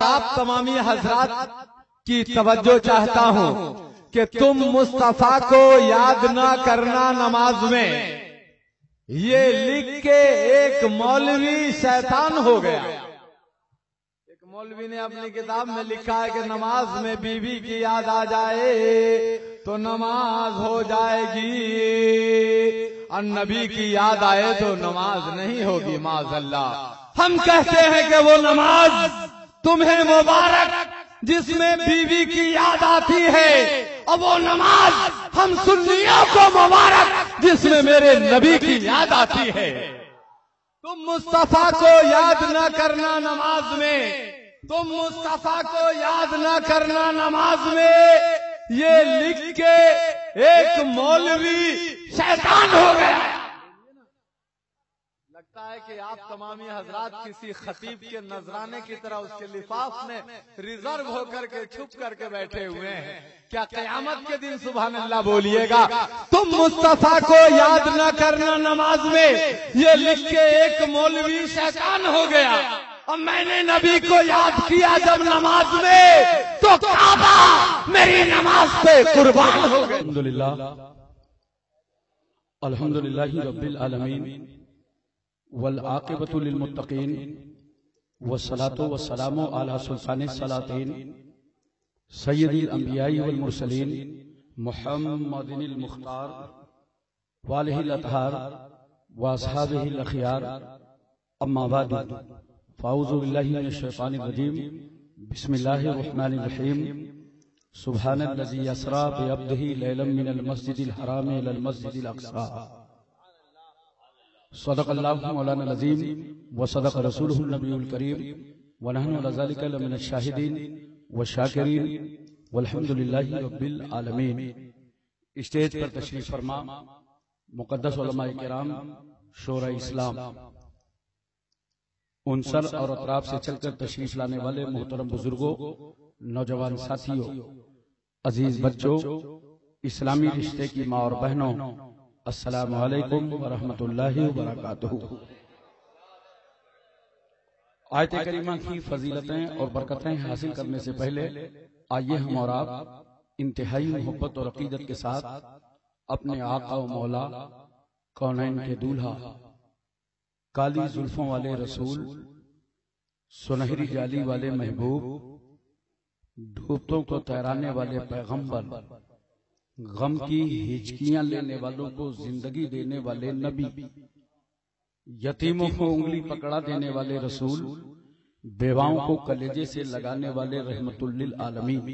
آپ تمامی حضرات کی توجہ چاہتا ہوں کہ تم مصطفیٰ کو یاد نہ کرنا نماز میں، یہ لکھ کے ایک مولوی شیطان ہو گیا۔ ایک مولوی نے اپنی کتاب میں لکھا ہے کہ نماز میں بیوی کی یاد آ جائے تو نماز ہو جائے گی، اور نبی کی یاد آئے تو نماز نہیں ہوگی معاذ اللہ۔ ہم کہتے ہیں کہ وہ نماز تمہیں مبارک جس میں بیوی کی یاد آتی ہے، اور وہ نماز ہم سنیوں کو مبارک جس میں میرے نبی کی یاد آتی ہے۔ تم مصطفیٰ کو یاد نہ کرنا نماز میں، تم مصطفیٰ کو یاد نہ کرنا نماز میں، یہ لکھ کے ایک مولوی شیطان ہو گیا۔ لگتا ہے کہ آپ تمامی حضرات کسی خطیب کے نذرانے کی طرح اس کے لفاف میں ریزرو ہو کر کے چھپ کر کے بیٹھے ہوئے ہیں۔ کیا قیامت کے دن سبحان اللہ بولیے گا تم مصطفیٰ کو یاد نہ کرنا نماز میں، یہ لکھ کے ایک مولوی شیطان ہو گیا، اور میں نے نبی کو یاد کیا جب نماز میں تو کعبہ میری نماز پہ قربان ہو گیا۔ الحمدللہ رب العالمین والعاقبۃ للمتقین والصلاة والسلام علی سلطان الصلاطین سید الانبیاء والمرسلین محمد المختار والہ الاطہار واصحابہ الاخیار، اما بعد فاعوذ باللہ من الشیطان الرجیم، بسم اللہ الرحمن الرحیم، سبحان الذی اسریٰ بعبدہ لیلا من المسجد الحرام الی المسجد الاقصی، صدق اللہ مولانا العظیم وصدق رسولہ النبی الکریم، ونحن علی ذلک لمن الشاہدین والشاکرین والحمدللہ رب العالمین۔ اسٹیج پر تشریف فرما مقدس علماء کرام، شورا اسلام، انصر اور اطراف سے چل کر تشریف لانے والے محترم بزرگوں، نوجوان ساتھیوں، عزیز بچوں، اسلامی رشتے کی ماں اور بہنوں، السلام علیکم ورحمۃ اللہ وبرکاتہ۔ آیت کریمہ کی فضیلتیں اور برکتیں حاصل کرنے سے پہلے آئیے ہم اور آپ انتہائی محبت اور عقیدت کے ساتھ اپنے آقا و مولا، کونین کے دولہا، کالی زلفوں والے رسول، سنہری جالی والے محبوب، ڈوبتوں کو تیرانے والے پیغمبر، غم کی ہچکیاں لینے والوں کو زندگی دینے والے نبی، یتیموں کو انگلی پکڑا دینے والے رسول، بیواؤں کو کلیجے سے لگانے والے رحمت للعالمین،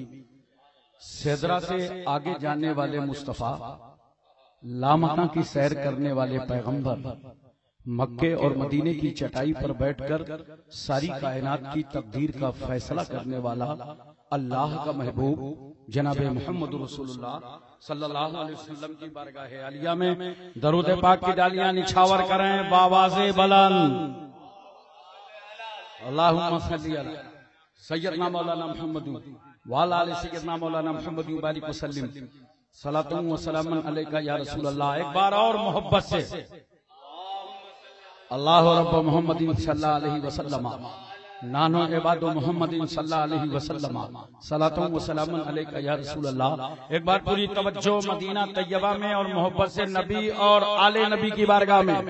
سدرہ سے آگے جانے والے مصطفیٰ، لامکاں کی سیر کرنے والے پیغمبر، مکے اور مدینے کی چٹائی پر بیٹھ کر ساری کائنات کی تقدیر کا فیصلہ کرنے والا اللہ کا محبوب جناب محمد رسول اللہ صلی اللہ علیہ وسلم کی بارگاہ عالیہ میں درود پاک کی ڈالیاں نچھاور کریں بآواز بلند۔ اللہم صلی علی سیدنا مولانا محمد وعلی آل سیدنا مولانا محمد بارک وسلم، صلاۃ و سلام علیکہ یا رسول اللہ۔ ایک بار اور محبت سے اللہ رب محمد صلی اللہ علیہ وسلم، نانو عباد محمد صلی اللہ علیہ وسلم، صلاۃ و سلام علیکہ یا رسول اللہ۔ ایک بار پوری توجہ مدینہ طیبہ میں اور محبت سے نبی اور آل نبی کی بارگاہ میں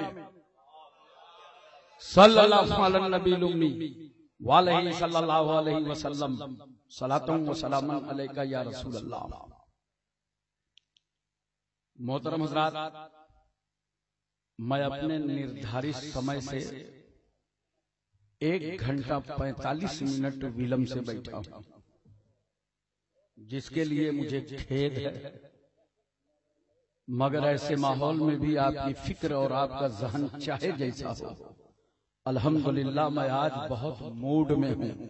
صلی اللہ علیہ النبی الامی وعلیہ صلی اللہ علیہ وسلم، صلاۃ و سلام علیکہ یا رسول اللہ۔ محترم حضرات، میں اپنے نردھارت سمے سے 1 گھنٹہ 45 منٹ ویلم سے بیٹھا ہوں، جس کے لیے مجھے کھید ہے، مگر ایسے ماحول میں بھی آپ کی فکر اور آپ کا ذہن چاہے جیسا ہو، الحمدللہ میں آج بہت موڈ میں ہوں،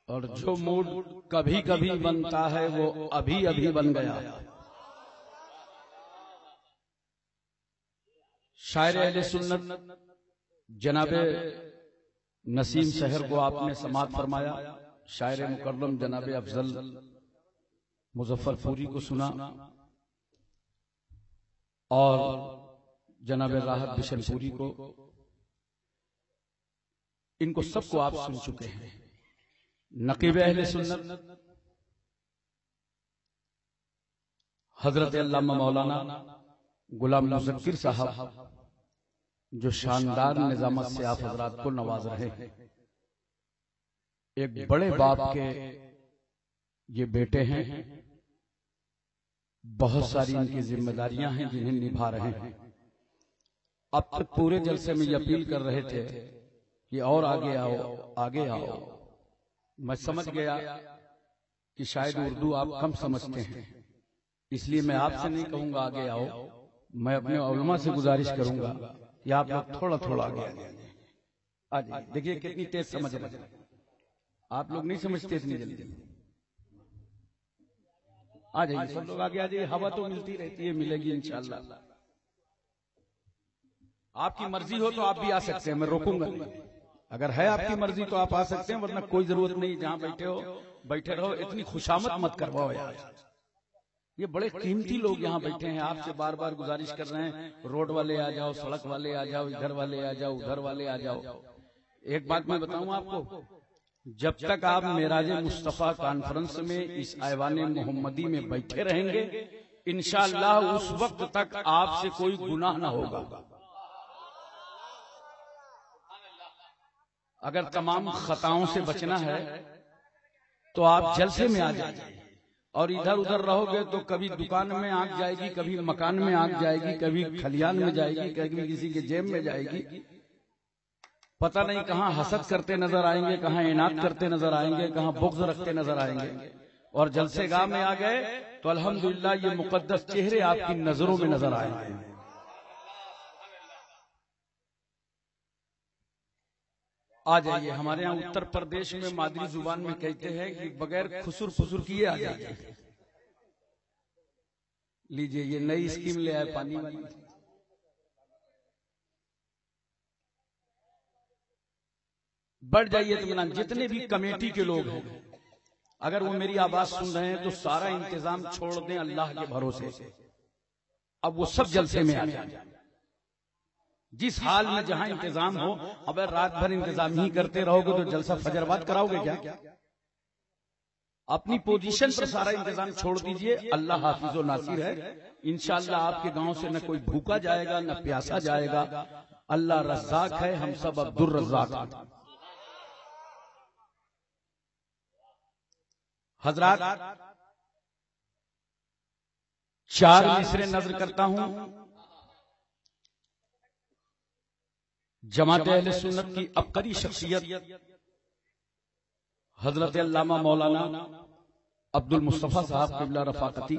اور جو موڈ کبھی کبھی بنتا ہے وہ ابھی ابھی بن گیا۔ شاعر اہل سنت جناب نسیم سحر کو آپ نے سماعت فرمایا، شاعر مکرم جناب افضل مظفر پوری کو سنا، اور جناب راحت بشن پوری کو۔ ان کو سب کو آپ سن چکے ہیں. نقیب اہل سنت حضرت علامہ مولانا غلام مظفر صاحب جو شاندار نظامت سے آپ حضرات کو نواز رہے ہیں. ایک بڑے باپ کے یہ بیٹے ہیں. بہت ساری ان کی ذمہ داریاں ہیں جنہیں نبھا رہے ہیں. اب تک پورے جلسے میں یہ اپیل کر رہے تھے کہ اور آگے آؤ آگے آؤ. میں سمجھ گیا کہ شاید اردو آپ کم سمجھتے ہیں، اس لیے میں آپ سے نہیں کہوں گا آگے آؤ. میں اپنے علماء سے گزارش کروں گا کہ آپ لوگ تھوڑا تھوڑا آگے آ جائیے. دیکھیے کتنی تیز سمجھ رہے ہیں. آپ لوگ نہیں سمجھتے اتنی جلدی. آ جائیے سب لوگ آگے آ جائیے. ہوا تو ملتی رہتی ہے، ملے گی انشاءاللہ. آپ کی مرضی ہو تو آپ بھی آ سکتے ہیں، میں روکوں گا نہیں. اگر ہے آپ کی مرضی تو آپ آ سکتے ہیں، ورنہ کوئی ضرورت نہیں. جہاں بیٹھے ہو بیٹھے رہو. اتنی خوشامد مت کرواؤ یار. یہ بڑے قیمتی لوگ یہاں بیٹھے ہیں. آپ سے بار بار گزارش کر رہے ہیں روڈ والے آ جاؤ، سڑک والے آ جاؤ، ادھر والے آ جاؤ، ادھر والے آ جاؤ. ایک بات میں بتاؤں آپ کو، جب تک آپ معراج مصطفیٰ کانفرنس میں اس ایوان محمدی میں بیٹھے رہیں گے انشاءاللہ اس وقت تک آپ سے کوئی گناہ نہ ہوگا. اگر تمام خطاؤں سے بچنا ہے تو آپ جلسے میں آ جائیں. اور ادھر ادھر رہو گے تو کبھی دکان میں آگ جائے گی، کبھی مکان میں آگ جائے گی، کبھی کھلیان میں جائے گی، کبھی کسی کے جیب میں جائے گی. پتہ نہیں کہاں حسد کرتے نظر آئیں گے، کہاں اناد کرتے نظر آئیں گے، کہاں بغض رکھتے نظر آئیں گے. اور جلسے گاہ میں آ گئے تو الحمدللہ یہ مقدس چہرے آپ کی نظروں میں نظر آئیں گے. آ جائیے. ہمارے ہاں اتر پردیش میں مادری زبان میں کہتے ہیں کہ بغیر خسر پسر کیے آ جائیے. لیجئے یہ نئی اسکیم لے آئے پانی والی. بڑھ جائیے اطمینان. جتنے بھی کمیٹی کے لوگ ہیں اگر وہ میری آواز سن رہے ہیں تو سارا انتظام چھوڑ دیں اللہ کے بھروسے. اب وہ سب جلسے میں آ جائیں. جس حال میں جہاں انتظام ہو. اگر رات بھر انتظام ہی کرتے رہو گے تو جلسہ فجر بعد کراؤ گے کیا؟ اپنی پوزیشن پر سارا انتظام چھوڑ دیجئے. اللہ حافظ و ناصر ہے. انشاءاللہ آپ کے گاؤں سے نہ کوئی بھوکا جائے گا نہ پیاسا جائے گا. اللہ رزاق ہے، ہم سب عبد الرزاق ہیں. حضرات 4 مصرے نظر کرتا ہوں. جماعت اہل سنت کی عبقری شخصیت حضرت علامہ مولانا عبد المصطفیٰ صاحب قبلہ رفاقتی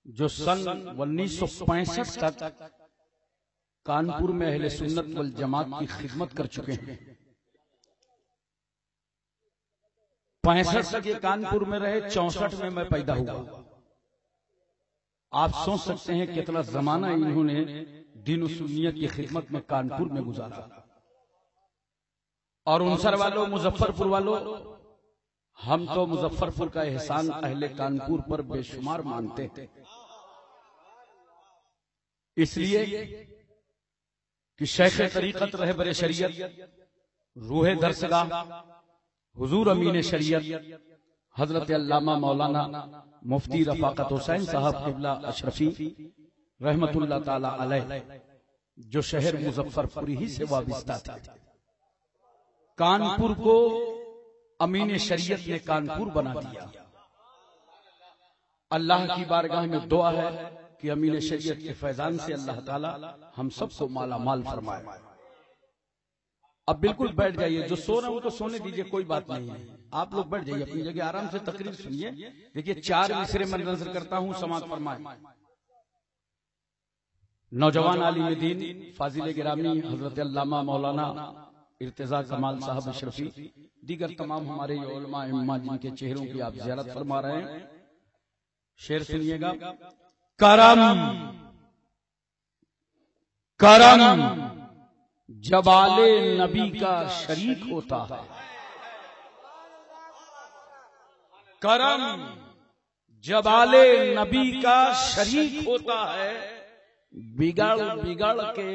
جو سن 1965 تک کانپور میں اہل سنت والجماعت کی خدمت کر چکے ہیں. 65 تک یہ کانپور میں رہے. 64 میں میں پیدا ہوا. آپ سوچ سکتے ہیں کتنا زمانہ انہوں نے دین و سنیت کی خدمت میں کانپور میں گزارا. اور انصر والوں، مظفر پور والوں، ہم تو مظفر پور کا احسان اہل کانپور پر بے شمار مانتے ہیں. اس لیے کہ شیخ طریقت رہبر شریعت، روح درسگاہ، حضور امین شریعت حضرت علامہ مولانا مفتی رفاقت حسین صاحب قبلہ اشرفی رحمت اللہ تعالی علیہ جو شہر مظفر پوری ہی سے وابستہ تھا. کانپور کو امین شریعت نے کانپور بنا دیا. اللہ کی بارگاہ میں دعا ہے کہ امین شریعت کے فیضان سے اللہ تعالی ہم سب کو مالا مال فرمائے. اب بالکل بیٹھ جائیے. جو سو رہے ہیں وہ تو سونے دیجئے، کوئی بات نہیں ہے. آپ لوگ بیٹھ جائیے اپنی جگہ، آرام سے تقریر سنیے. دیکھیے 4 مصرے میں نظر کرتا ہوں، سماعت فرمائیں. نوجوان عالم دین فاضل گرامی حضرت علامہ مولانا ارتضا کمال صاحب اشرفی، دیگر تمام ہمارے علماء ائمہ جن کے چہروں کی آپ زیارت فرما رہے ہیں. شعر سنیے گا. کرم کرم جب آل نبی کا شریک ہوتا ہے. کرم جب آل نبی کا شریک ہوتا ہے. بگڑ بگڑ کے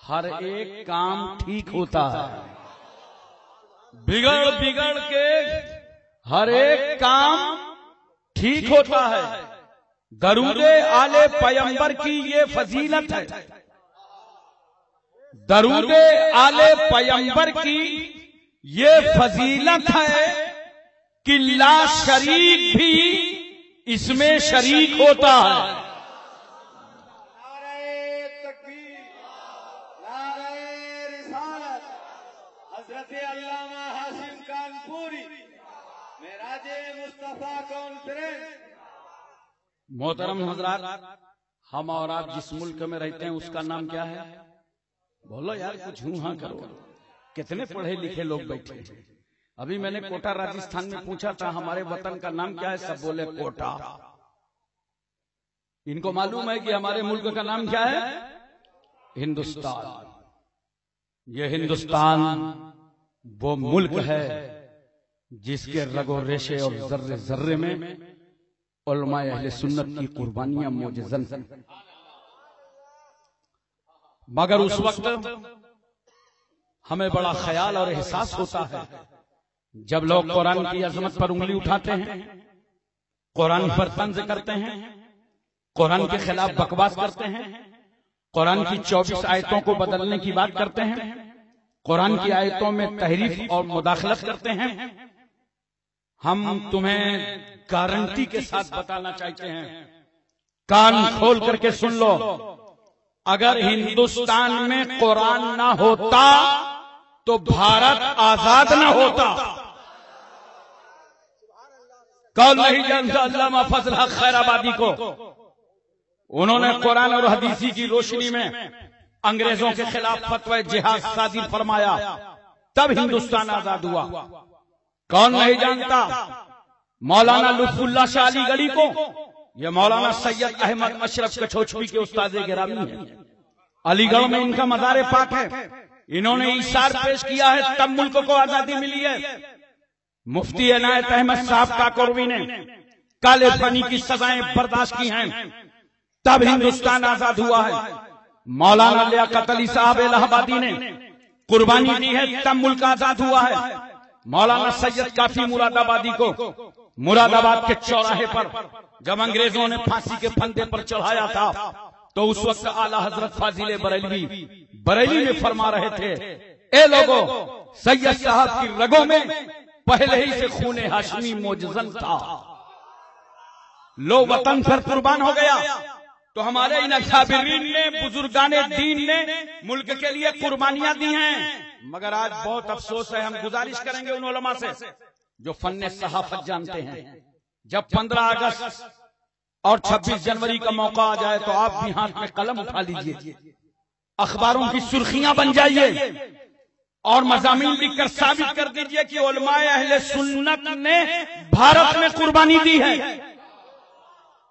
ہر ایک کام ٹھیک ہوتا ہے، بگڑ بگڑ کے ہر ایک کام ٹھیک ہوتا ہے۔ درود آل پیمبر کی یہ فضیلت ہے، درود آل پیمبر کی یہ فضیلت ہے کہ لا شریک بھی اس میں شریک ہوتا ہے۔ نعرہ تکبیر، نعرہ رسالت، حضرت علامہ ہاشم کانپوری، معراج مصطفیٰ کانفرنس۔ محترم حضرات، ہم اور آپ جس ملک میں رہتے ہیں اس کا نام کیا ہے؟ بولو یار، کچھ ہوں ہاں کرو۔ کتنے پڑھے لکھے لوگ بیٹھے ہیں۔ ابھی میں نے کوٹا راجستھان میں پوچھا تھا ہمارے وطن کا نام کیا ہے، سب بولے کوٹا۔ ان کو معلوم ہے کہ ہمارے ملک کا نام کیا ہے؟ ہندوستان۔ یہ ہندوستان وہ ملک ہے جس کے رگ و ریشے اور ذرے ذرے میں علماء اہل سنت کی قربانیاں موجزن ہیں۔ مگر اس وقت ہمیں بڑا خیال اور احساس ہوتا ہے جب لوگ قرآن کی عظمت پر انگلی اٹھاتے ہیں، قرآن پر طنز کرتے ہیں، قرآن کے خلاف بکواس کرتے ہیں، قرآن کی 24 آیتوں کو بدلنے کی بات کرتے ہیں، قرآن کی آیتوں میں تحریف اور مداخلت کرتے ہیں۔ ہم تمہیں گارنٹی کے ساتھ بتانا چاہتے ہیں، کان کھول کر کے سن لو، اگر ہندوستان میں قرآن نہ ہوتا تو بھارت آزاد نہ ہوتا۔ کون نہیں جانتا علامہ فضل حق خیر آبادی کو؟ انہوں نے قرآن اور حدیثی کی روشنی میں انگریزوں کے خلاف فتوی جہاد صادر فرمایا، تب ہندوستان آزاد ہوا۔ کون نہیں جانتا مولانا لطف اللہ شاہ علی گڑھی کو؟ یہ مولانا سید احمد اشرف کچھوچوی کے استاد گرامی ہیں، علی گڑھ میں ان کا مزار پاک ہے۔ انہوں نے ایثار پیش کیا ہے، تب ملک کو آزادی ملی ہے۔ مفتی عنایت احمد صاحب کاکوروی نے کالے پانی کی سزائیں برداشت کی ہیں، تب ہندوستان آزاد ہوا ہے۔ مولانا لیاقت علی صاحب الہ آبادی نے قربانی دی ہے، تب ملک آزاد ہوا ہے۔ مولانا سید کافی مراد آبادی کو مراد آباد کے چوراہے پر جب انگریزوں نے پھانسی کے پھندے پر چڑھایا تھا تو اس وقت اعلیٰ حضرت فاضل بریلوی میں فرما رہے تھے، اے لوگو، سید صاحب کی رگوں میں پہلے ہی سے خون ہاشمی موجزن تھا، لو وطن پر قربان ہو گیا۔ تو ہمارے ان اکابرین نے، بزرگان دین نے ملک کے لیے قربانیاں دی ہیں۔ مگر آج بہت افسوس ہے، ہم گزارش کریں گے ان علماء سے جو فن صحافت جانتے ہیں، جب 15 اگست اور 26 جنوری کا موقع آ جائے تو آپ بھی ہاتھ میں قلم اٹھا لیجئے، اخباروں کی سرخیاں بن جائیے اور مضامین لکھ کر ثابت کر دیجئے کہ علماء اہل سنت نے بھارت میں قربانی دی ہے۔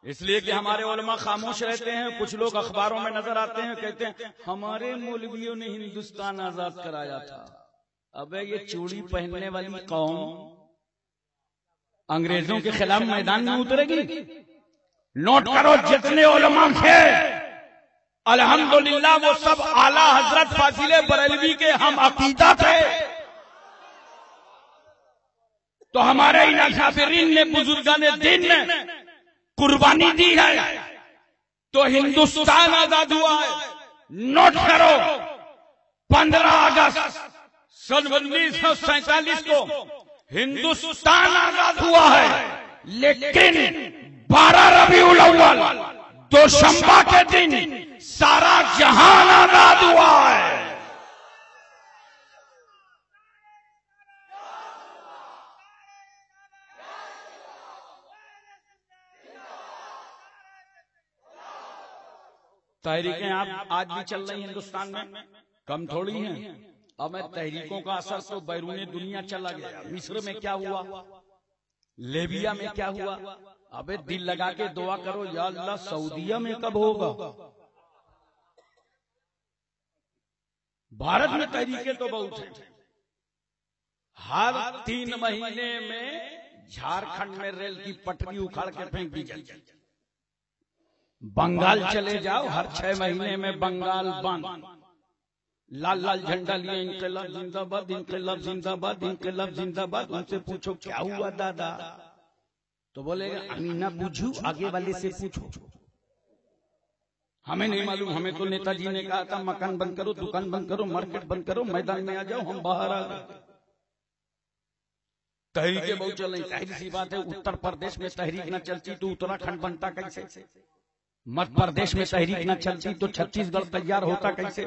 اس لیے کہ ہمارے علماء خاموش رہتے ہیں، کچھ لوگ اخباروں میں نظر آتے ہیں، کہتے ہیں ہمارے مولویوں نے ہندوستان آزاد کرایا تھا۔ ابے یہ چوڑی پہننے والی قوم انگریزوں کے خلاف میدان میں اترے گی؟ نوٹ کرو، جتنے علماء تھے الحمدللہ وہ سب اعلیٰ حضرت فاضل بریلوی کے ہم عقیدہ تھے۔ تو ہمارے ان اکابرین نے، بزرگان دین نے قربانی دی ہے تو ہندوستان آزاد ہوا ہے۔ نوٹ کرو، 15 اگست سن 1947 کو ہندوستان آزاد ہوا ہے، لیکن 12 ربیع الاول دوشنبہ کے دن سارا جہان آزاد ہوا ہے۔ تحریکیں آج بھی چل رہی ہیں ہندوستان میں، کم تھوڑی ہیں۔ اب تحریکوں کا اثر تو بیرون دنیا چلا گیا۔ مصر میں کیا ہوا، لیبیا میں کیا ہوا؟ ابے دل لگا کے دعا کرو، یا اللہ سعودیہ میں کب ہوگا؟ بھارت میں تحریکیں تو بہت ہیں۔ ہر 3 مہینے میں جھارکھنڈ میں ریل کی پٹری اکھاڑ کے پھینک دی جاتی ہے۔ بنگال چلے جاؤ، ہر 6 مہینے میں بنگال بند۔ لال لال جھنڈا لیے انقلاب زندہ باد، انقلاب زندہ باد، انقلاب زندہ باد. ان سے پوچھو کیا ہوا دادا، تو بولے گا ہمیں نہ پوچھو، آگے والے سے پوچھو. ہمیں نہیں معلوم، ہمیں تو نیتا جی نے کہا تھا مکان بند کرو، دکان بند کرو، مارکیٹ بند کرو، میدان میں آ جاؤ، ہم باہر آ گئے. تحریکیں بہت چل رہی. ظاہر سی بات ہے اتر پردیش میں تحریک نہ چلتی تو اتراکھنڈ بنتا کیسے؟ مدھیہ پردیش میں تحریک نہ چلتی تو چھتیس گڑھ تیار ہوتا کیسے؟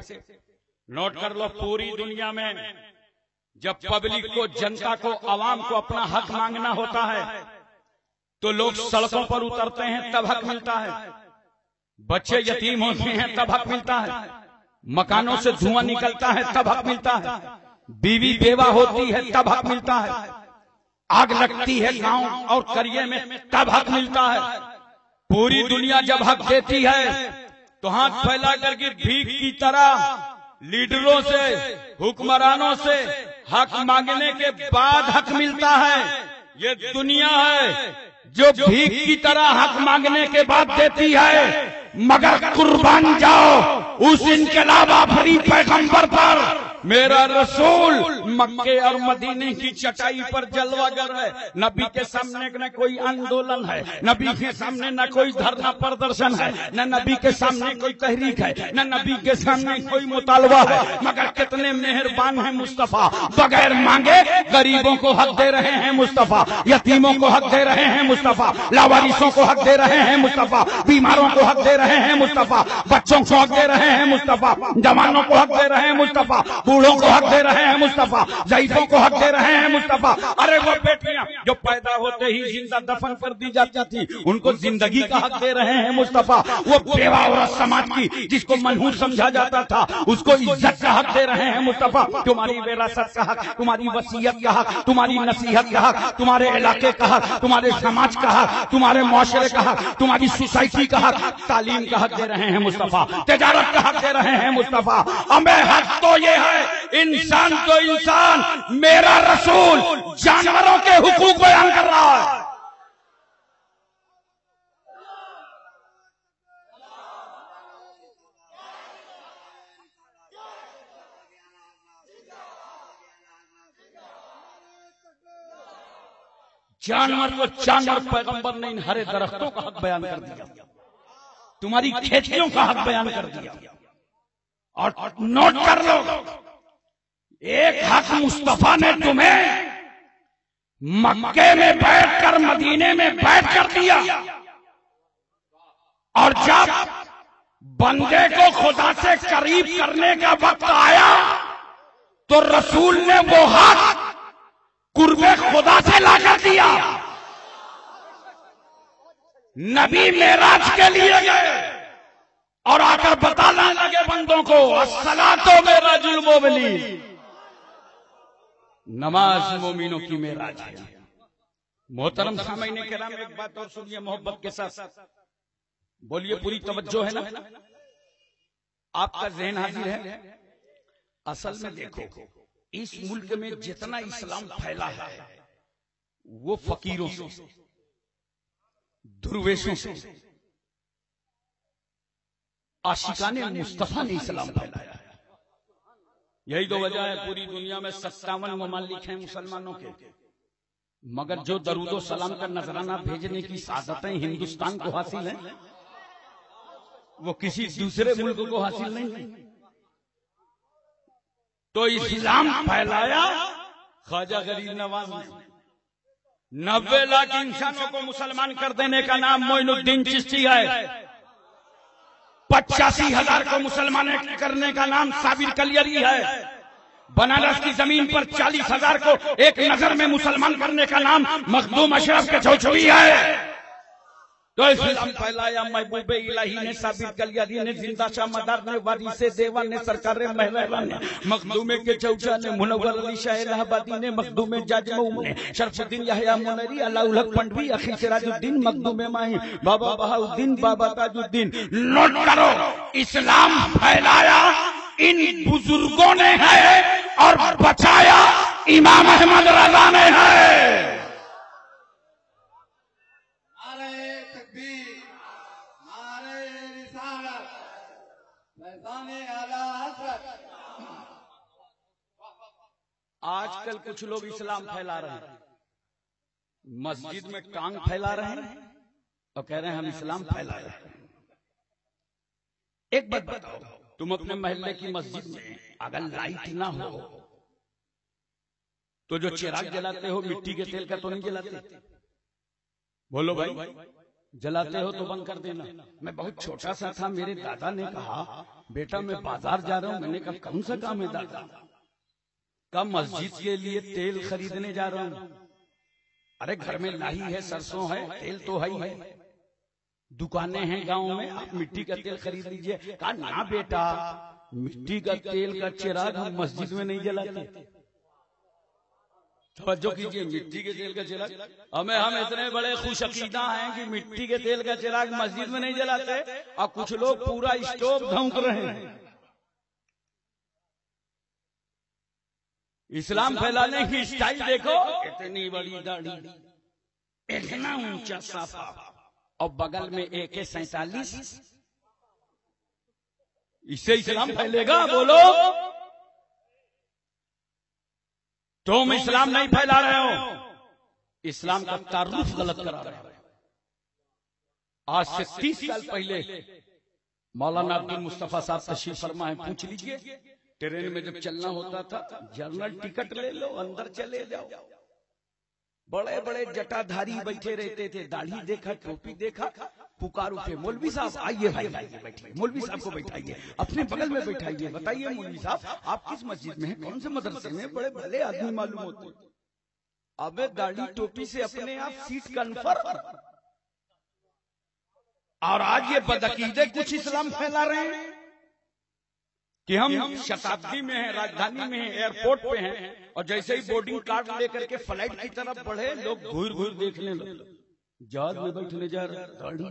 نوٹ کر لو، پوری دنیا میں جب پبلک کو، جنتا کو، عوام کو اپنا حق مانگنا ہوتا ہے تو لوگ سڑکوں پر اترتے ہیں، تب حق ملتا ہے. بچے یتیم ہوتے ہیں تب حق ملتا ہے، مکانوں سے دھواں نکلتا ہے تب حق ملتا ہے، بیوی بیوہ ہوتی ہے تب حق ملتا ہے، آگ لگتی ہے گاؤں اور قریے میں تب حق ملتا ہے. پوری دنیا جب حق دیتی ہے تو ہاتھ پھیلا کر کے بھیک کی طرح لیڈروں سے، حکمرانوں سے حق مانگنے کے بعد حق ملتا ہے. یہ دنیا ہے جو بھیک کی طرح حق مانگنے کے بعد دیتی ہے. مگر قربان جاؤ اس انقلاب آفری پیغمبر پر. میرا رسول مکے اور مدینے کی چٹائی پر جلوہ گر ہے. نبی کے سامنے نہ کوئی آندولن ہے، نبی کے سامنے نہ کوئی دھرنا پردرشن ہے، نہ نبی کے سامنے کوئی تحریک ہے، نہ نبی کے سامنے کوئی مطالبہ ہے. مگر کتنے مہربان ہیں مصطفیٰ، بغیر مانگے غریبوں کو حق دے رہے ہیں مصطفیٰ، یتیموں کو حق دے رہے ہیں مصطفیٰ، لاوارثوں کو حق دے رہے ہیں مصطفیٰ، بیماروں کو حق دے رہے ہیں مصطفیٰ، بچوں کو حق دے رہے ہیں مصطفیٰ، جوانوں کو حق دے رہے ہیں مصطفیٰ، بوڑھوں کو حق دے رہے ہیں مصطفیٰ، ضعیفوں کو حق دے رہے ہیں مصطفیٰ. ارے وہ بیٹیاں جو پیدا ہوتے ہی زندہ دفن کر دی جاتی تھی ان کو زندگی کا حق دے رہے ہیں مصطفیٰ. وہ بیوہ عورت سماج کی جس کو منحوس سمجھا جاتا تھا اس کو عزت کا حق دے رہے ہیں مصطفیٰ. تمہاری وراثت کا حق، تمہاری وصیت کا حق، تمہاری نصیحت کا حق، تمہارے علاقے کا حق، تمہارے سماج کا حق، تمہارے معاشرے کا حق، تمہاری سوسائٹی کا حق، تعلیم کا حق دے رہے ہیں مصطفیٰ، تجارت کا حق دے رہے ہیں مصطفیٰ. ہمیں حق تو یہ ہے، انسان تو انسان. میرا رسول جانوروں کے حقوق بیان کر رہا ہے. جانور کو جانور پیغمبر نے ان ہرے درختوں کا حق بیان کر دیا، تمہاری کھیتیوں کا حق بیان کر دیا. اور نوٹ کر لو، ایک حق مصطفیٰ نے تمہیں مکے میں بیٹھ کر، مدینے میں بیٹھ کر دیا، اور جب بندے کو خدا سے قریب کرنے کا وقت آیا تو رسول نے وہ حق قرب خدا سے لا کر دیا. نبی معراج کے لیے گئے اور آ کر بتانے لگے بندوں کو الصلاۃ معراج المومنین، نماز مومنوں کی معراج ہے. محترم سامعین کرام، ایک بات اور سنیے محبت کے ساتھ، بولیے پوری توجہ ہے نا؟ آپ کا ذہن حاضر ہے؟ اصل میں دیکھو، اس ملک میں جتنا اسلام پھیلا ہے وہ فقیروں سے، درویشوں سے، عاشقان مصطفیٰ نے اسلام پھیلایا ہے. یہی تو وجہ ہے پوری دنیا میں 57 ممالک ہیں مسلمانوں کے، مگر جو درود و سلام کا نذرانہ بھیجنے کی سعادتیں ہندوستان کو حاصل ہیں وہ کسی دوسرے ملک کو حاصل نہیں ہیں. تو اسلام پھیلایا خواجہ غریب نواز نے. 90 لاکھ انسانوں کو مسلمان کر دینے کا نام معین الدین چشتی ہے. 85,000 کو مسلمان کرنے کا نام صابر کلیری ہے. بنارس کی زمین پر 40,000 کو ایک نظر میں مسلمان کرنے کا نام مخدوم اشرف کے چوچوی ہے. تو اسلام پھیلایا محبوب الہی نے، صابر کلیری نے، زندہ شاہ مدار نے، وارث دیوان نے، سرکار مہربان نے، مخدوم کے چوچا نے، منور علی شاہ الہ آبادی نے، مخدوم جاج مؤمن نے، شرف الدین یحییٰ منیری، علاء الحق پنڈوی، اخی سراج الدین، مخدوم ماہی، بابا بہاء الدین، بابا تاج الدین. نوٹ کرو، اسلام پھیلایا ان بزرگوں نے ہے اور بچایا امام احمد رضا نے ہے. آج کل کچھ لوگ اسلام پھیلا رہے ہیں، مسجد میں ٹانگ پھیلا رہے ہیں اور کہہ رہے ہیں ہم اسلام پھیلا رہے ہیں۔ ایک بات بتاؤ، تم اپنے محلے کی مسجد میں اگر لائٹ نہ ہو تو جو چراغ جلاتے ہو مٹی کے تیل کا تو نہیں جلاتے؟ بولو بھائی، جلاتے ہو تو بند کر دینا۔ میں بہت چھوٹا سا تھا، میرے دادا نے کہا بیٹا میں بازار جا رہا ہوں۔ میں نے کہا کون سا کام ہے دادا؟ کہا مسجد کے لیے تیل خریدنے جا رہا ہوں۔ ارے گھر میں لاہی ہے، سرسوں ہے، تیل تو ہے ہی ہے، دکانیں ہیں گاؤں میں، آپ مٹی کا تیل خرید لیجئے۔ کہا نہ بیٹا، مٹی کا تیل کا چراغ ہم مسجد میں نہیں جلاتے۔ توجہ کیجئے، مٹی کے تیل کا چراغ ہم اتنے بڑے خوش عقیدہ ہیں کہ مٹی کے تیل کا چراغ مسجد میں نہیں جلاتے، اور کچھ لوگ پورا اسٹوو دھونک رہے ہیں۔ اسلام پھیلانے کی اسٹائل دیکھو، اتنی بڑی داڑھی، اتنا اونچا صافہ، اور بغل میں AK-47۔ اس سے اسلام پھیلے گا؟ بولو، تم اسلام نہیں پھیلا رہے ہو، اسلام کا تعارف غلط کرا رہے ہو۔ آج سے 30 سال پہلے مولانا عبد المصطفیٰ صاحب تشریف فرما ہے، پوچھ لیجئے ٹرین میں جب چلنا ہوتا تھا، جنرل ٹکٹ لے لو، اندر چلے جاؤ، بڑے بڑے جٹا دھاری بیٹھے رہتے تھے، داڑھی دیکھا، ٹوپی دیکھا، پکار اٹھے مولوی صاحب آئیے بھائی، بیٹھیے، مولوی صاحب کو بیٹھائیے، اپنے بغل میں بیٹھائیے، بتائیے مولوی صاحب آپ کس مسجد میں ہیں، کون سے مدرسے میں؟ بڑے بھلے آدمی معلوم ہوتے ہیں۔ اب داڑھی ٹوپی سے اپنے آپ سیٹ کنفرم، اور آج یہ بدعقیدے کچھ اسلام پھیلا رہے ہیں کہ ہم شتابدی میں ہیں، راجدھانی میں ہیں، ایئرپورٹ پہ ہیں، اور جیسے ہی بورڈنگ کارڈ لے کر کے فلائٹ کی طرف بڑھے، لوگ گھور گھور دیکھنے لگے، جہاز میں بیٹھنے جا رہے، داڑھی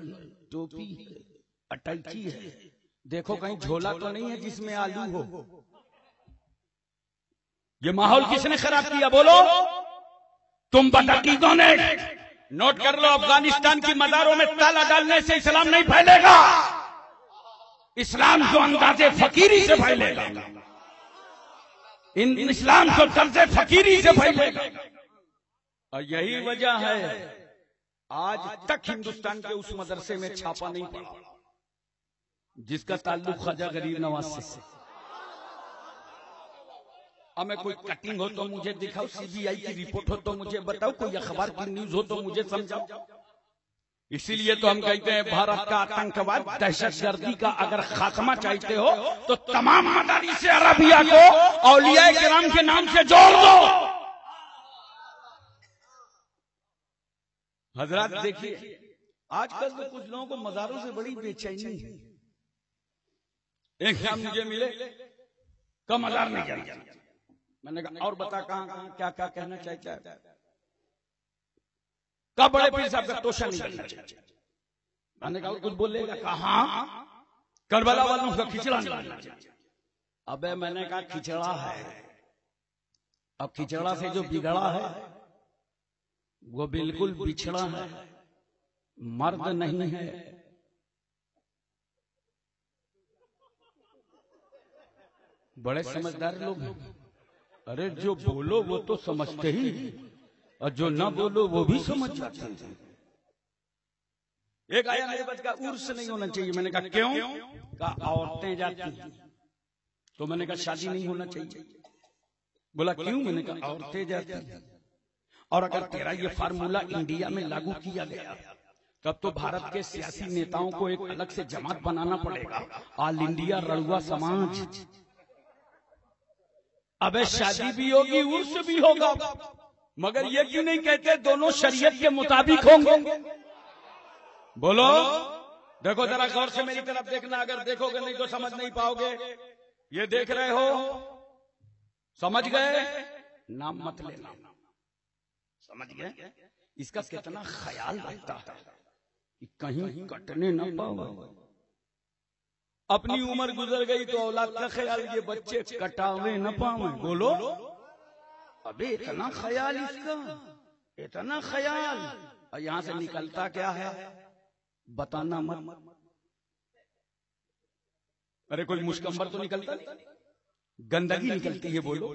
ٹوپی اٹیچی ہے، دیکھو کہیں جھولا تو نہیں ہے جس میں آلو ہو۔ یہ ماحول کس نے خراب کیا؟ بولو، تم بدعقیدوں نے۔ نوٹ کر لو، افغانستان کی مزاروں میں تالا ڈالنے سے اسلام نہیں پھیلے گا، اسلام جو انداز فقیری سے پھیلے گا، اسلام جو طرز فقیری سے پھیلے گا۔ اور یہی وجہ ہے آج تک ہندوستان کے اس مدرسے میں چھاپا نہیں پڑا جس کا تعلق خواجہ غریب نواز سے۔ ہمیں کوئی کٹنگ ہو تو مجھے دکھاؤ، CBI کی رپورٹ ہو تو مجھے بتاؤ، کوئی اخبار کی نیوز ہو تو مجھے سمجھاؤ۔ اسی لیے تو ہم کہتے ہیں بھارت کا آتنکواد، دہشت گردی کا اگر خاتمہ چاہتے ہو تو تمام مدارس عربیہ کو اولیاء کرام کے نام سے جوڑ دو۔ حضرات دیکھیے، آج کل تو کچھ لوگوں کو مزاروں سے بڑی بے چینی ہے۔ ایک شام مجھے ملے، کم مزار نہیں جانا، میں نے کہا اور بتا کہاں کہاں کیا کیا کہنا چاہتا ہے؟ کہا بڑے پیر صاحب کا توشہ نہیں کرنا چاہیے۔ میں نے کہا کچھ بولے گا؟ کہا ہاں، کربلا والوں کا کھچڑا نہیں کرنا چاہیے۔ ابے میں نے کہا کھچڑا ہے، اب کھچڑا سے جو بگڑا ہے وہ بالکل بچھڑا ہے، مرد نہیں ہے۔ بڑے سمجھدار لوگ ہیں، ارے جو بولو وہ تو سمجھتے ہی، اور جو نہ بولو وہ بھی سمجھ جاتے ہیں۔ ایک آیا میرے بچ کا عرس نہیں ہونا چاہیے، میں نے کہا کیوں؟ کہا عورتیں جاتی ہیں، تو میں نے کہا شادی نہیں ہونا چاہیے، بولا کیوں؟ میں نے کہا عورتیں جاتی ہیں، اور اگر تیرا یہ فارمولا انڈیا میں لاگو کیا گیا تب تو بھارت کے سیاسی نیتاؤں کو ایک الگ سے جماعت بنانا پڑے گا، آل انڈیا رڑوا سماج۔ ابے شادی بھی ہوگی، عرس بھی ہوگا، مگر یہ کیوں نہیں کہتے دونوں شریعت کے مطابق ہوں گے؟ بولو، دیکھو ذرا غور سے میری طرف دیکھنا، اگر دیکھو گے نہیں تو سمجھ نہیں پاؤ گے۔ یہ دیکھ رہے ہو، سمجھ گئے؟ نام مت لینا، سمجھ گئے؟ اس کا کتنا خیال رکھتا ہے کہ کہیں کٹنے نہ پاؤ۔ اپنی عمر گزر گئی تو اولاد کا خیال، یہ بچے کٹاوے نہ پاؤں۔ بولو، ابھی اتنا خیال اس کا، اتنا خیال، اور یہاں سے نکلتا کیا ہے؟ بتانا مت۔ ارے کوئی مشکمبر تو نکلتا نہیں، گندگی نکلتی ہے۔ بولو،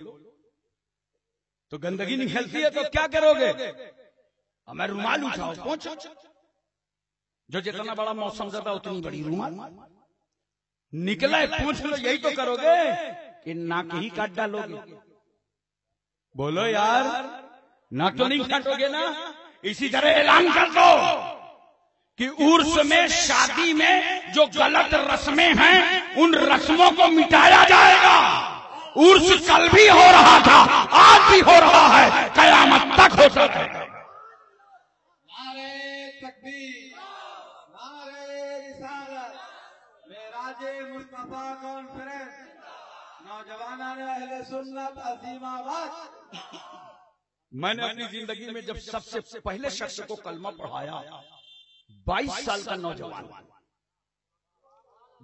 تو گندگی نکلتی ہے تو کیا کرو گے؟ میں رومال اٹھاؤ پہنچ، جو جتنا بڑا موسم زدہ اتنی بڑی رومال نکلا ہے پوچھ لو، یہی تو کرو گے کہ ناک ہی کاٹ ڈالو گے؟ بولو یار، ناک تو نہیں کاٹو گے نا؟ اسی طرح اعلان کر دو کہ عرس میں، شادی میں جو غلط رسمیں ہیں ان رسموں کو مٹایا جائے گا۔ عرس کل بھی ہو رہا تھا، آج بھی ہو رہا ہے، قیامت تک ہوتا رہے گا۔ نعرے تکبیر، نعرے رسالت، معراج مصطفیٰ کانفرنس، نوجوانان اہل سنت عظیم آباد۔ میں نے اپنی زندگی میں جب سب سے پہلے شخص کو کلمہ پڑھایا، 22 سال کا نوجوان،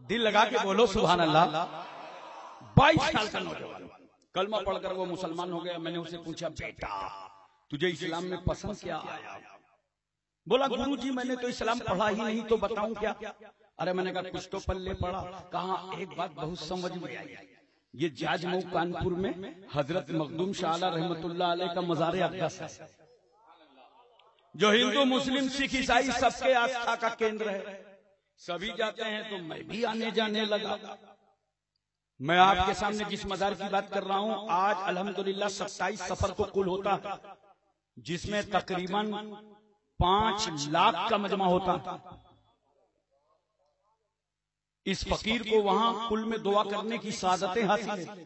دل لگا کے بولو سبحان اللہ، 22 سال کا نوجوان کلمہ پڑھ کر وہ مسلمان ہو گیا۔ میں نے اسے پوچھا بیٹا تجھے اسلام میں پسند کیا آیا؟ بولا گرو جی میں نے تو اسلام پڑھا ہی نہیں، تو بتاؤں کیا؟ ارے میں نے کہا کچھ تو پلے پڑا۔ کہا ایک بات بہت سمجھ میں آئی، یہ جاج مئو کانپور میں حضرت مخدوم شاہ اعلی رحمت اللہ علیہ کا مزار اقدس ہے، جو ہندو مسلم سکھ عیسائی سب کے آستھا کا کیندر ہے، سبھی جاتے ہیں تو میں بھی آنے جانے لگا۔ میں آپ کے سامنے جس مزار کی بات کر رہا ہوں آج الحمدللہ 27 سفر کو کل ہوتا ہے، جس میں تقریباً 5 لاکھ کا مجمع ہوتا۔ اس فقیر کو وہاں کل میں دعا کرنے کی سعادتیں حاصل ہیں،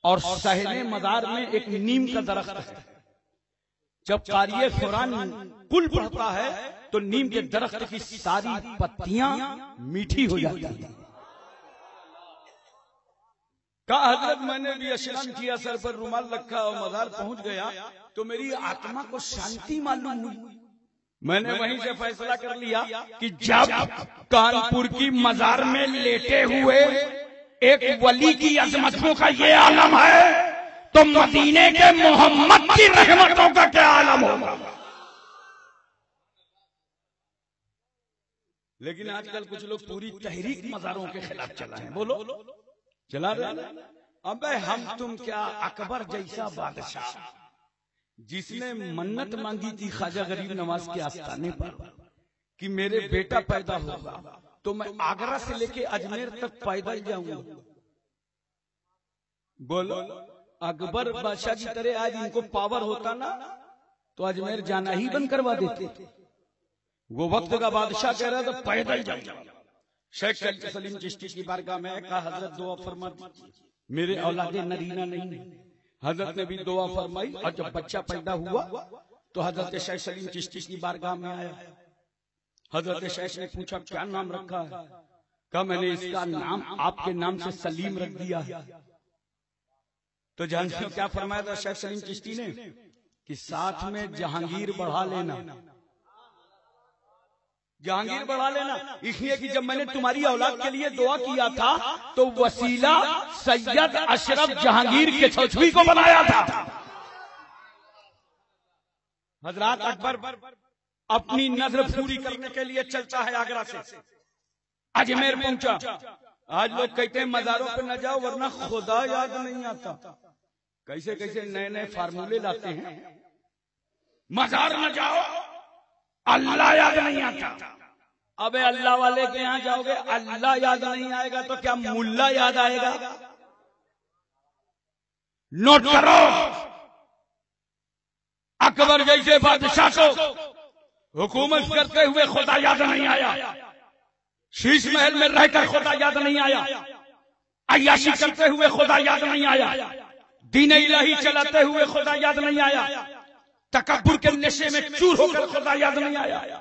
اور صحن مزار میں ایک نیم کا درخت ہے۔ جب قاری قرآن کل پڑھتا ہے تو نیم کے درخت کی ساری پتیاں میٹھی ہو جاتی ہیں۔ کہا حضرت میں نے بھی اشنان کیا، سر پر رومال رکھا اور مزار پہنچ گیا تو میری آتما کو شانتی معلوم ہوئی۔ میں نے وہیں سے فیصلہ کر لیا کہ جب کانپور کی مزار میں لیٹے ہوئے ایک ولی کی عظمتوں کا یہ عالم ہے تو مدینے کے محمد کی رحمتوں کا کیا عالم ہوگا۔ لیکن آج کل کچھ لوگ پوری تحریک مزاروں کے خلاف چلا ہے، بولو چلا رہے۔ اب ہم تم کیا، اکبر جیسا بادشاہ جس نے منت مانگی تھی خواجہ غریب نواز کے آستانے پر کہ میرے بیٹا پیدا ہوگا تو میں آگرہ سے لے کے اجمیر تک پیدل جاؤں گا۔ بولو اکبر بادشاہ کی طرح آج ان کو پاور ہوتا نا تو اجمیر جانا ہی بند کروا دیتے۔ وہ وقت کا بادشاہ کہہ رہا تھا پیدل جاؤں۔ شیخ سلیم چشتی کی بارگاہ میں کہا حضرت دعا فرما دیجیے، میرے اولاد نرینہ نہیں۔ حضرت نے بھی دعا فرمائی، اور جب بچہ پیدا ہوا تو حضرت شیخ سلیم چشتی کی بارگاہ میں آیا۔ حضرت شیخ نے پوچھا کیا نام رکھا ہے؟ کہا میں نے اس کا نام آپ کے نام سے سلیم رکھ دیا ہے۔ تو جانتے ہو کیا فرمایا تھا شیخ سلیم چشتی نے؟ کہ ساتھ میں جہانگیر بڑھا لینا، جہانگیر بڑھا لینا، اس لیے کہ جب میں نے تمہاری اولاد کے لیے دعا کیا تھا تو وسیلہ سید اشرف جہانگیر کے چچوی کو بنایا تھا۔ حضرات اکبر اپنی نظر پوری کرنے کے لیے چلتا ہے آگرہ سے اجمیر پہنچا۔ آج لوگ کہتے ہیں مزاروں پہ نہ جاؤ ورنہ خدا یاد نہیں آتا، کیسے کیسے نئے نئے فارمولے لاتے ہیں۔ مزار نہ جاؤ اللہ یاد نہیں آتا۔ ابے اللہ والے کے یہاں جاؤ گے اللہ یاد نہیں آئے گا تو کیا ملا یاد آئے گا؟ نوٹ کرو، اکبر جیسے بادشاہ کو حکومت کرتے ہوئے خدا یاد نہیں آیا، شیش محل میں رہ کر خدا یاد نہیں آیا، عیاشی کرتے ہوئے خدا یاد نہیں آیا، دین الہی چلاتے ہوئے خدا یاد نہیں آیا، تکبر کے نشے میں چور ہو کر خدا یاد نہیں آیا،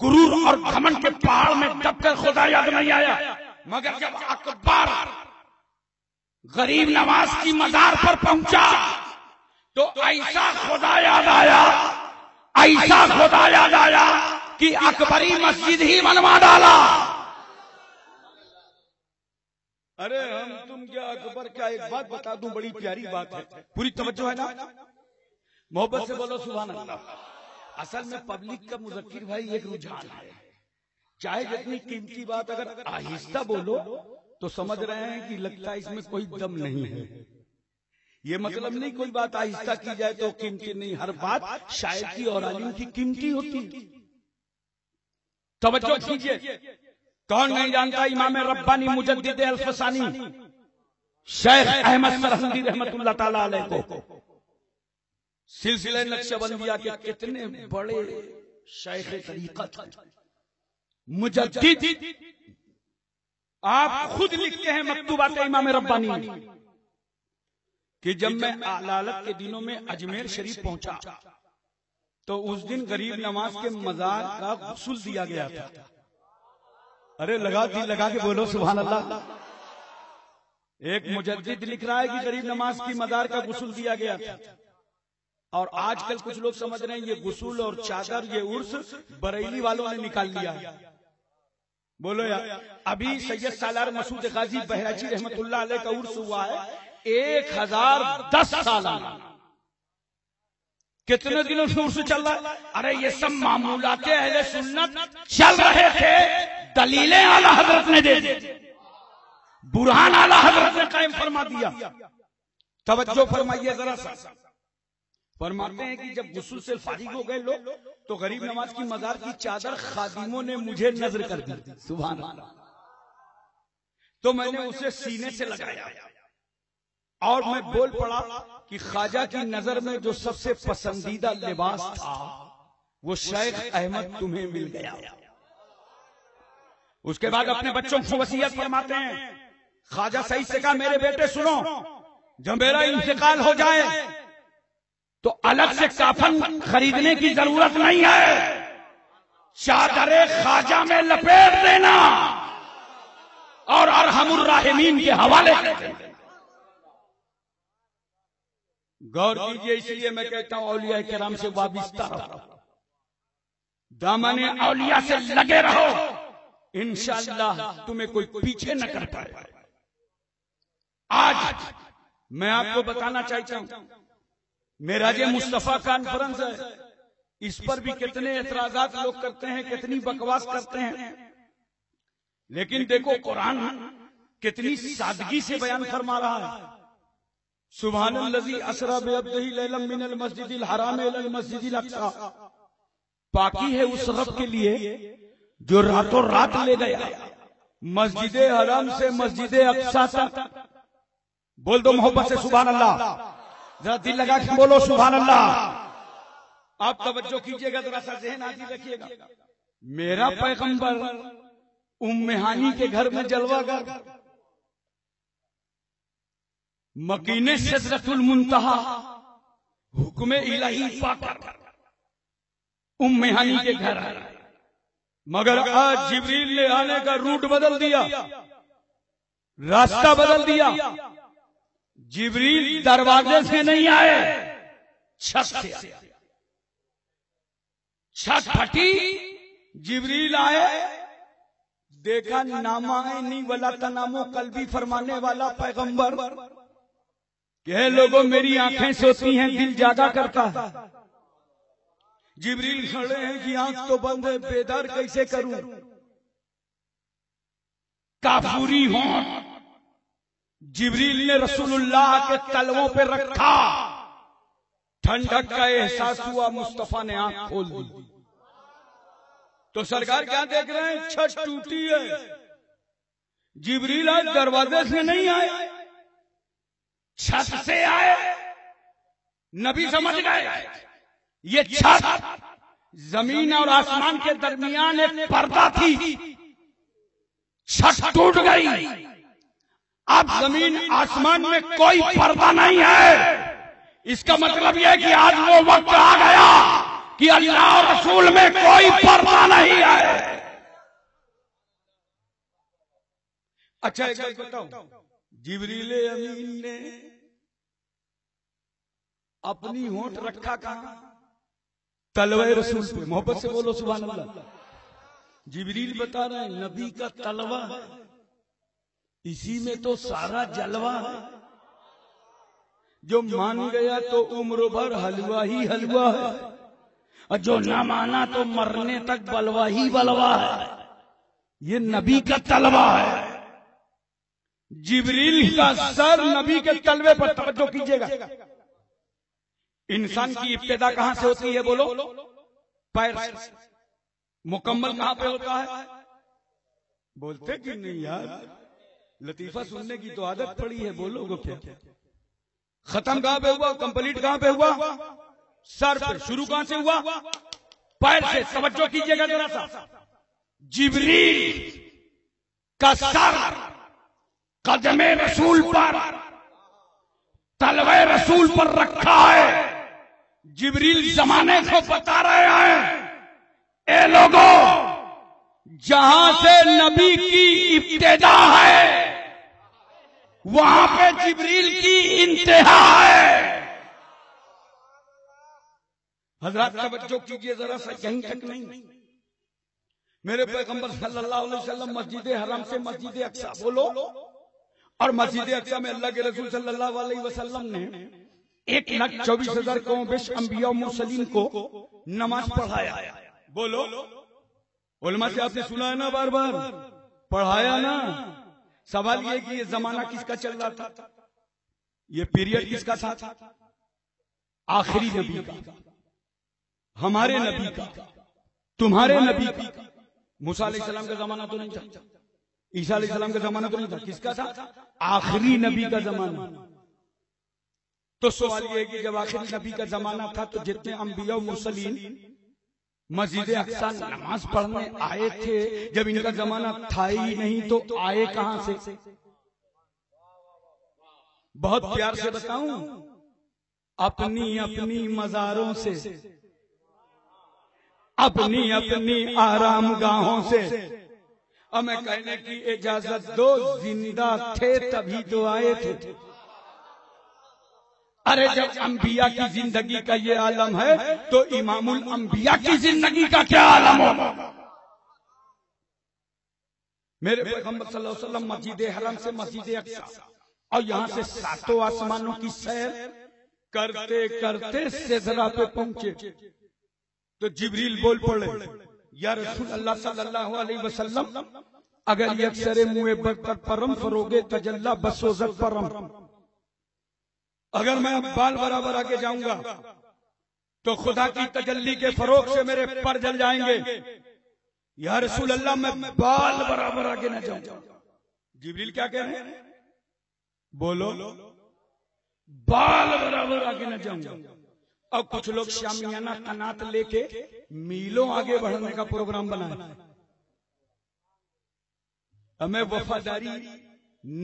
غرور اور گھمنڈ کے پہاڑ میں دب کر خدا یاد نہیں آیا۔ مگر جب اکبر غریب نواز کی مزار پر پہنچا تو ایسا خدا یاد آیا، ایسا خدا یاد آیا کہ اکبری مسجد ہی بنوا ڈالا۔ ارے ہم تم کیا اکبر کیا، ایک بات بتا دوں بڑی پیاری بات ہے، پوری توجہ ہے نا، محبت سے بولو سبحان اللہ۔ اصل میں پبلک کا مذکر بھائی ایک رجحان ہے، چاہے جتنی قیمتی بات اگر آہستہ بولو تو سمجھ رہے ہیں کہ لگتا ہے اس میں کوئی دم نہیں ہے، یہ مطلب نہیں کوئی بات آہستہ کی جائے تو قیمتی نہیں، ہر بات شاعر کی اور عالم کی قیمتی ہوتی ہے۔ توجہ کیجئے، کون نہیں جانتا امام ربانی مجدد الفسانی شیخ احمد سرہندی رحمت اللہ تعالی علیہ کو سلسلہ نقشبندیہ کے کتنے بڑے شیخ طریقت مجدد، آپ خود لکھتے ہیں مکتوبات امام ربانی کہ جب میں علالت کے دنوں میں اجمیر شریف پہنچا تو اس دن غریب نواز کے مزار کا غسل دیا گیا تھا۔ ارے لگا کے بولو سبحان اللہ۔ ایک مجدد لکھ رہا ہے کہ غریب نواز کی مزار کا غسل دیا گیا تھا، اور آج کل کچھ لوگ سمجھ رہے ہیں یہ غسل اور چادر یہ عرس بریلی والوں نے نکال لیا۔ بولو یار، ابھی سید سالار مسعود غازی بہرچی رحمت اللہ علیہ کا عرس ہوا ہے 1010 سال۔ کتنے دنوں سے عرس چل رہا ہے؟ ارے یہ سب معمولات اہل سنت چل رہے تھے، دلیلیں اعلی حضرت نے دے دی، برہان اعلی حضرت نے قائم فرما دیا۔ توجہ فرمائیے ذرا سا، فرماتے ہیں کہ جب غسل سے فارغ ہو گئے لوگ تو غریب نواز کی مزار کی چادر خادموں نے مجھے نظر کر دی، سبحان اللہ۔ تو میں نے اسے سینے سے لگایا اور میں بول پڑا کہ خواجہ کی نظر میں جو سب سے پسندیدہ لباس تھا وہ شیخ احمد تمہیں مل گیا۔ اس کے بعد اپنے بچوں کو وصیت فرماتے ہیں، خواجہ سعید سے کہا میرے بیٹے سنو، جب میرا انتقال ہو جائے تو الگ سے کافن خریدنے کی ضرورت نہیں ہے، چادر خواجہ میں لپیٹ دینا اور ارحم الراحمین کے حوالے کر دینا۔ غور کیجئے، اس لیے میں کہتا ہوں اولیاء کرام سے وابستہ رہو، دامن اولیاء سے لگے رہو، انشاءاللہ تمہیں کوئی پیچھے نہ کر پائے۔ آج میں آپ کو بتانا چاہتا ہوں، معراج مصطفیٰ کانفرنس ہے، اس پر بھی کتنے اعتراضات لوگ کرتے ہیں، کتنی بکواس کرتے ہیں، لیکن دیکھو قرآن کتنی سادگی سے بیان فرما رہا ہے۔ سبحان الذی اسری بعبدہ لیلا من المسجد الحرام الی المسجد الاقصی، پاکی ہے اس رب کے لیے جو راتوں رات لے گیا مسجد حرام سے مسجد اقصی تک۔ بول دو محبت سے سبحان اللہ، ذرا دل لگا کے بولو سبحان اللہ۔ آپ توجہ کیجئے گا، ذرا سا ذہن حاضر رکھیے گا، میرا پیغمبر ام ہانی کے گھر میں جلوہ گر، مکین سدرۃ المنتہا حکم الہی پا کر ام ہانی کے گھر آیا، مگر آج جبریل نے آنے کا روٹ بدل دیا، راستہ بدل دیا۔ جبریل دروازے سے نہیں آئے، چھت سے آئے، چھت پھٹی، جبریل آئے، دیکھا نامعینی ولا تنامو قلبی فرمانے والا پیغمبر کہ لوگوں میری آنکھیں سوتی ہیں، دل جاگا کرتا ہے۔ جبریل کھڑے ہیں کہ آنکھ تو بند ہے، بیدار کیسے کروں؟ کافوری ہوں، جبریل نے رسول اللہ کے تلووں پہ رکھا، ٹھنڈک کا احساس ہوا، مصطفیٰ نے آنکھ کھول دی۔ تو سرکار کیا دیکھ رہے ہیں؟ چھت ٹوٹی ہے، جبریل آج دروازے سے نہیں آئے، چھت سے آئے۔ نبی سمجھ گئے یہ چھت زمین اور آسمان کے درمیان ایک پردہ تھی، چھت ٹوٹ گئی، اب زمین آسمان میں کوئی پردہ نہیں ہے۔ اس کا مطلب یہ کہ آج وہ وقت آ گیا کہ اللہ اور رسول میں کوئی پردہ نہیں ہے۔ اچھا ایک بات بتاؤ، جبریل امین نے اپنی ہونٹ رکھا کہاں؟ تلوے رسول پہ، محبت سے بولو سبحان اللہ۔ جبریل بتا رہے ہیں نبی کا تلوہ ہے، اسی میں تو سارا جلوہ ہے، جو مان گیا تو عمر بھر حلوہ ہی حلوہ ہے، اور جو نہ مانا تو مرنے تک بلوہ ہی بلوہ ہے۔ یہ نبی کا تلوہ ہے۔ جبریل کا سر نبی کے تلوے پر، توجہ کیجیے گا. انسان کی ابتدا کہاں سے ہوتی ہے بولو؟ پیر سے. مکمل کہاں پہ ہوتا ہے؟ بولتے کہ نہیں یار، لطیفہ سننے کی تو عادت پڑی ہے، بولو گو کیا؟ ختم کہاں پہ ہوا؟ کمپلیٹ کہاں پہ ہوا؟ سر پہ. شروع کہاں سے ہوا؟ پیر سے. توجہ کیجیے گا ذرا سا. جبریل کا سر قدم رسول پر، تلوے رسول پر رکھا ہے. جبریل زمانے کو بتا رہے ہیں، اے لوگوں، جہاں سے نبی کی ابتدا ہے وہاں پہ جبریل کی انتہا ہے. حضرات توجہ کیجئے ذرا سا، کہیں تک نہیں. میرے پیغمبر صلی اللہ علیہ وسلم مسجد حرام سے مسجد اقصی، بولو، اور مسجد اقصی میں اللہ کے رسول صلی اللہ علیہ وسلم نے 1,24,000 قوم بیش انبیاء و مرسلین کو نماز پڑھایا. بولو، علماء سے آپ نے سنا ہے نا، بار بار پڑھایا نا. سوال یہ کہ یہ زمانہ کس کا چل رہا تھا؟ یہ پیریڈ کس کا تھا؟ آخری نبی کا، ہمارے نبی کا، تمہارے نبی کا. موسیٰ علیہ السلام کا زمانہ تو نہیں تھا، عیسیٰ علیہ السلام کا زمانہ تو نہیں تھا. کس کا تھا؟ آخری نبی کا زمانہ. تو سوال یہ ہے کہ جب آخری نبی کا زمانہ تھا تو جتنے انبیاء و مرسلین مسجد اقصی نماز پڑھنے آئے تھے، جب ان کا زمانہ تھا ہی نہیں تو آئے کہاں سے؟ بہت پیار سے بتاؤں، اپنی اپنی مزاروں سے، اپنی اپنی آرام گاہوں سے. ہمیں کہنے کی اجازت دو، زندہ تھے تبھی تو آئے تھے. ارے جب انبیاء کی زندگی کا یہ عالم ہے تو امام الانبیاء کی زندگی کا کیا عالم ہوگا؟ میرے پیغمبر صلی اللہ علیہ وسلم مسجد حرام سے مسجد اقصی اور یہاں سے 7 آسمانوں کی سیر کرتے کرتے سدرہ پہ پہنچے تو جبریل بول پڑے، یا رسول اللہ صلی اللہ علیہ وسلم، اگر یہ اکثر منہ برتر پرم فروغ تجلی بسوزت پرم، اگر میں بال برابر آگے جاؤں گا تو خدا کی تجلی کے فروغ سے میرے پر جل جائیں گے. یا رسول اللہ میں بال برابر آگے نہ جاؤں. جبریل کیا کہہ رہے ہیں؟ بولو، بال برابر آگے نہ جاؤں. اب کچھ لوگ شامیانہ قنات لے کے میلوں آگے بڑھنے کا پروگرام بنائے. ہمیں وفاداری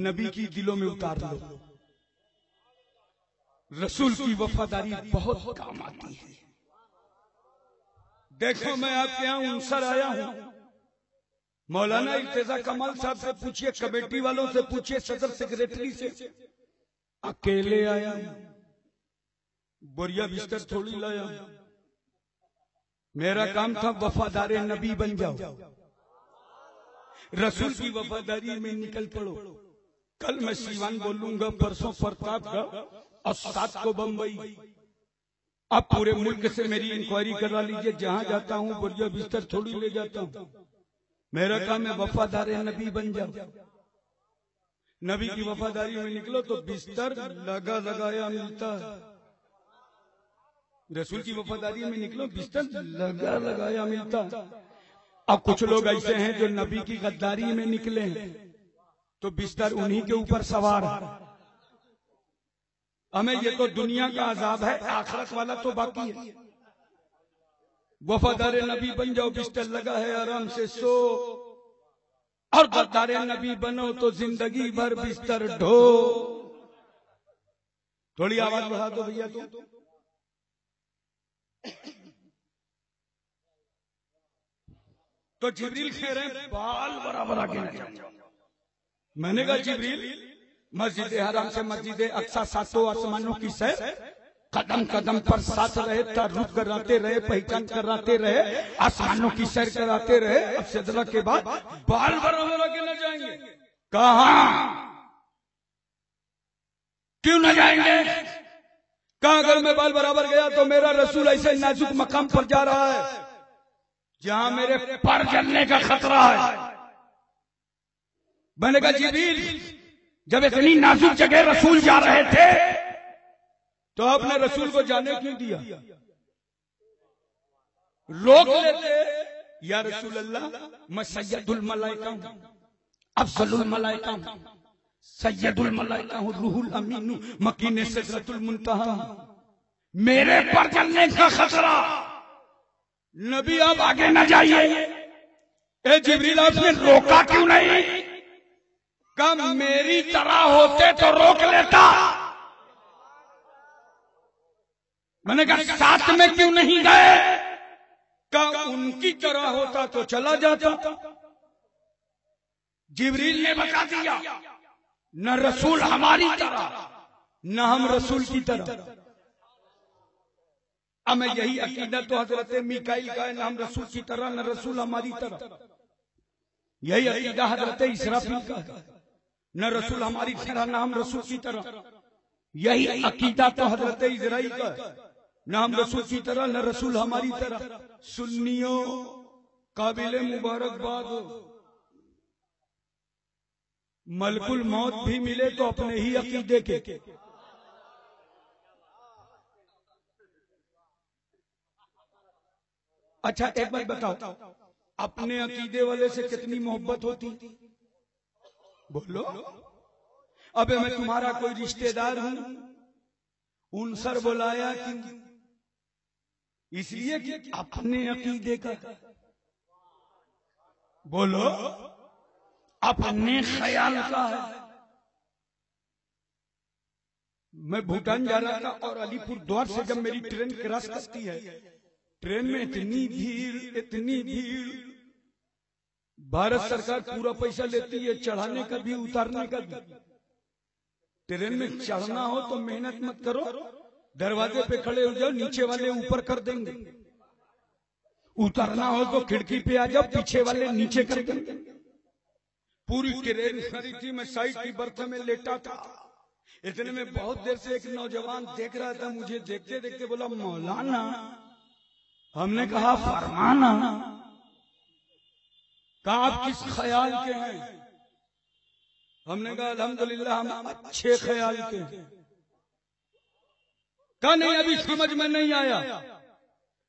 نبی کی دلوں میں اتار لو. رسول کی وفاداری بہت کام آتی ہے. دیکھو میں آپ کے یہاں انصر آیا ہوں، مولانا ارتضیٰ کمال صاحب سے پوچھئے، کمیٹی والوں سے پوچھئے، صدر سیکریٹری سے. اکیلے آیا ہوں، بوریا بستر تھوڑی لایا ہوں. میرا کام تھا وفادار نبی بن جاؤ، رسول کی وفاداری میں نکل پڑو. کل میں سیوان بولوں گا، پرسوں پرتاپ کا، اور 7 کو بمبئی. اب پورے ملک سے میری انکوائری کرا لیجئے، جہاں جاتا ہوں بوریا بستر تھوڑی لے جاتا ہوں. میرا کام ہے وفادار نبی بن جاؤ. نبی کی وفاداری میں نکلو تو بستر لگا لگایا ملتا ہے. رسول کی وفاداری میں نکلو بستر لگا لگایا ملتا ہے. اب کچھ لوگ ایسے ہیں جو نبی کی غداری میں نکلے ہیں تو بستر انہی کے اوپر سوار ہے. ہمیں یہ تو دنیا کا عذاب ہے، آخرت والا تو باقی ہے. وفادار نبی بن جاؤ، بستر لگا ہے آرام سے سو، اور غدار نبی بنو تو زندگی بھر بستر ڈھو. تھوڑی آواز بڑھا دو بھیا. تو جبریل کہہ رہے ہیں بال برابر آگے نہ جاؤ. میں نے کہا جبریل، مسجد حرام سے مسجد اقصی 7 آسمانوں کی سیر، قدم قدم پر ساتھ رہے، تعارف کراتے رہے، پہچان کراتے رہے، آسمانوں کی سیر کراتے رہے. اب سدرہ کے بعد بال برابر آگے نہ جائیں گے. کہاں؟ کیوں نہ جائیں گے؟ کہاں؟ اگر میں بال برابر گیا تو میرا رسول ایسے نازک مقام پر جا رہا ہے جہاں میرے پر جلنے کا خطرہ ہے. میں نے کہا جبریل، جب اتنی نازک جگہ رسول جا رہے تھے تو آپ نے رسول کو جانے کیوں دیا؟ روک لیتے، یا رسول اللہ میں سید الملائکہ ہوں، افضل الملائکہ ہوں، سید الملائکہ ہوں، روح الامین ہوں، مکین سدرۃ المنتہا ہوں، میرے پر جلنے کا خطرہ، نبی آپ آگے نہ جائیے۔ اے جبریل آپ نے روکا کیوں نہیں؟ کہ میری طرح ہوتے تو روک لیتا۔ میں نے کہا ساتھ میں کیوں نہیں گئے؟ کہ ان کی طرح ہوتا تو چلا جاتا۔ جبریل نے بتا دیا نہ رسول ہماری طرح نہ ہم رسول کی طرح۔ ہمیں یہی عقیدہ تو حضرت میکائیل کا ہے، نہ ہم رسول کی طرح نہ رسول ہماری طرح۔ یہی عقیدہ حضرت اسرافیل کا ہے، نہ رسول ہماری طرح نہ ہم رسول کی طرح۔ یہی عقیدہ تو حضرت اسرائیل کا ہے، نہ ہم رسول کی طرح نہ رسول ہماری طرح۔ سنیوں قابل مبارکباد ہو، ملک الموت بھی ملے تو اپنے ہی عقیدے کے۔ اچھا ایک بات بتاؤ، اپنے عقیدے والے سے کتنی محبت ہوتی؟ بولو۔ اب میں تمہارا کوئی رشتہ دار ہوں، انصر بلایا کیوں؟ اس لیے کہ اپنے عقیدے کا۔ بولو، اپنے خیال کا ہے۔ میں بھوٹان جا رہا تھا اور علی پور دوار سے جب میری ٹرین کراس کرتی ہے، ٹرین میں اتنی بھیڑ، بھارت سرکار پورا پیسہ لیتی ہے چڑھانے کا بھی اتارنے کا بھی۔ ٹرین میں چڑھنا ہو تو محنت مت کرو، دروازے پہ کھڑے ہو جاؤ، نیچے والے اوپر کر دیں گے۔ اترنا ہو تو کھڑکی پہ آ جاؤ، پیچھے والے نیچے کر دیں گے۔ پوری ٹرین کھڑی تھی، میں سائڈ کی برتھ میں لیٹا تھا۔ اتنے میں بہت دیر سے ایک نوجوان دیکھ رہا تھا مجھے، دیکھتے دیکھتے بولا مولانا۔ ہم نے کہا فرمانا۔ کہا آپ کس خیال کے ہیں؟ ہم نے کہا الحمدللہ ہم اچھے خیال کے ہیں۔ کہا نہیں ابھی سمجھ میں نہیں آیا،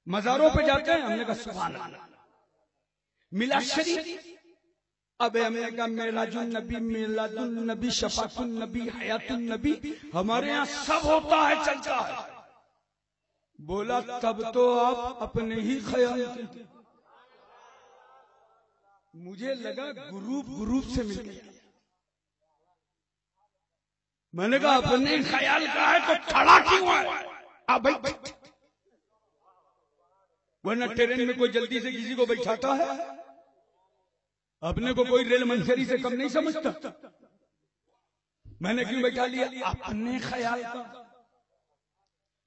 مزاروں پہ جاتے ہیں؟ ہم نے کہا سبحان اللہ۔ میلاد شریف، اب ہم نے کہا میراج النبی، میلاد النبی، شفاعت النبی، حیات النبی، ہمارے ہاں سب ہوتا ہے، چلتا ہے۔ بولا تب تو آپ اپنے ہی خیال کے۔ مجھے لگا گروپ سے مل گیا۔ میں نے کہا اپنے خیال کا ہے تو کھڑا کیوں ہے؟ ورنہ ٹرین میں کوئی جلدی سے کسی کو بیٹھاتا ہے؟ اپنے کو کوئی ریل منشری سے کم نہیں سمجھتا؟ میں نے کیوں بیٹھا لیا؟ اپنے خیال کا۔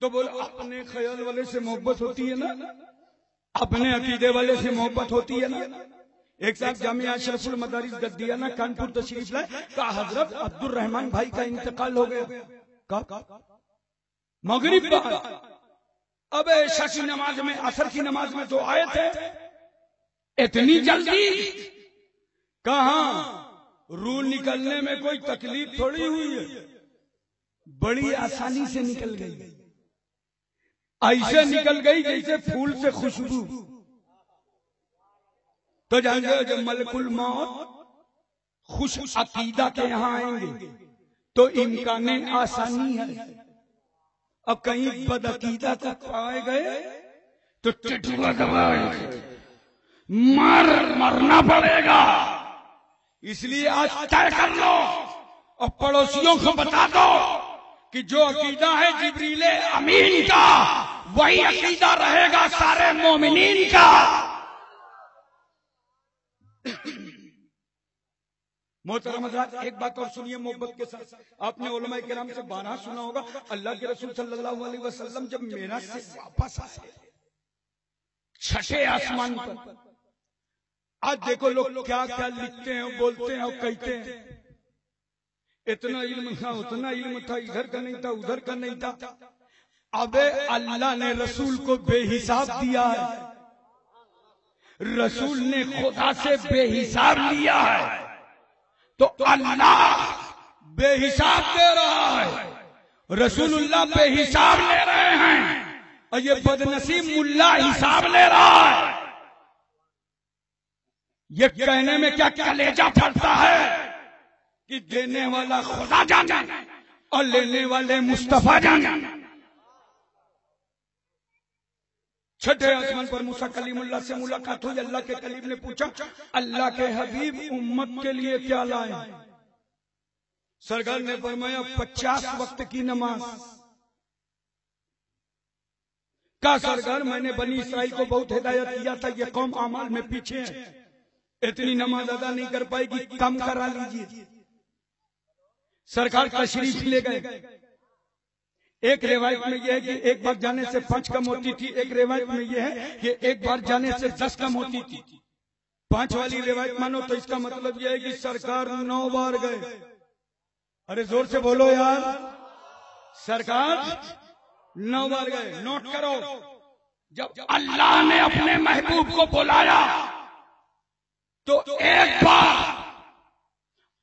تو بولا اپنے خیال والے سے محبت ہوتی ہے نا، اپنے عقیدے والے سے محبت ہوتی ہے نا۔ ایک صاحب جامعہ اشرف المدارس گدیانہ کانپور تشریف لائے، کہا حضرت عبد الرحمن بھائی کا انتقال ہو گیا۔ کہا مغرب بعد، اب عشاء کی نماز میں، عصر کی نماز میں تو آئے تھے، اتنی جلدی؟ کہاں روح نکلنے میں کوئی تکلیف تھوڑی ہوئی ہے، بڑی آسانی سے نکل گئی، ایسے نکل گئی جیسے پھول سے خوشبو۔ تو جانتے جب ملک الموت خوش عقیدہ کے یہاں آئیں گے تو امکان آسانی ہے، اب کہیں بد عقیدہ کو پائے گئے تو ٹٹوا دبائیں گے، مرنا پڑے گا۔ اس لیے آج طے کر لو اور پڑوسیوں کو بتا دو کہ جو عقیدہ ہے جبریل امین کا وہی عقیدہ رہے گا سارے مومنین کا۔ محترم حضرات ایک بات اور سنیے محبت کے ساتھ، آپ نے علماء کرام سے بارہا سنا ہوگا، اللہ کے رسول صلی اللہ علیہ وسلم جب معراج سے واپس آئے چھٹے آسمان پر، آج دیکھو لوگ کیا کیا لکھتے ہیں، بولتے ہیں اور کہتے ہیں، اتنا علم تھا، اتنا علم تھا، ادھر کا نہیں تھا، ادھر کا نہیں تھا۔ اب اللہ نے رسول کو بے حساب دیا ہے، رسول نے خدا سے بے حساب لیا ہے، تو اللہ بے حساب دے رہا ہے، رسول اللہ بے حساب لے رہے ہیں، اور یہ بدنصیب ملا حساب لے رہا ہے۔ یہ کہنے میں کیا کلیجہ پھٹتا ہے کہ دینے والا خدا جانے اور لینے والے مصطفیٰ جانے۔ چھٹے آسمان پر موسیٰ کلیم اللہ سے ملاقات ہوئی، اللہ کے کلیم نے پوچھا اللہ کے حبیب امت کے لیے کیا لائیں؟ سرکار نے فرمایا 50 وقت کی نماز۔ کہا سرکار میں نے بنی اسرائیل کو بہت ہدایت کیا تھا، یہ قوم اعمال میں پیچھے ہے، اتنی نماز ادا نہیں کر پائے گی، کم کرا لیجیے۔ سرکار تشریف لے گئے۔ ایک روایت میں یہ ہے کہ ایک بار جانے سے 5 کم ہوتی تھی، ایک روایت میں یہ ہے کہ ایک بار جانے سے 10 کم ہوتی تھی۔ 5 والی روایت مانو تو اس کا مطلب یہ ہے کہ سرکار 9 بار گئے۔ ارے زور سے بولو یار، سرکار 9 بار گئے۔ نوٹ کرو، جب اللہ نے اپنے محبوب کو بلایا تو ایک بار،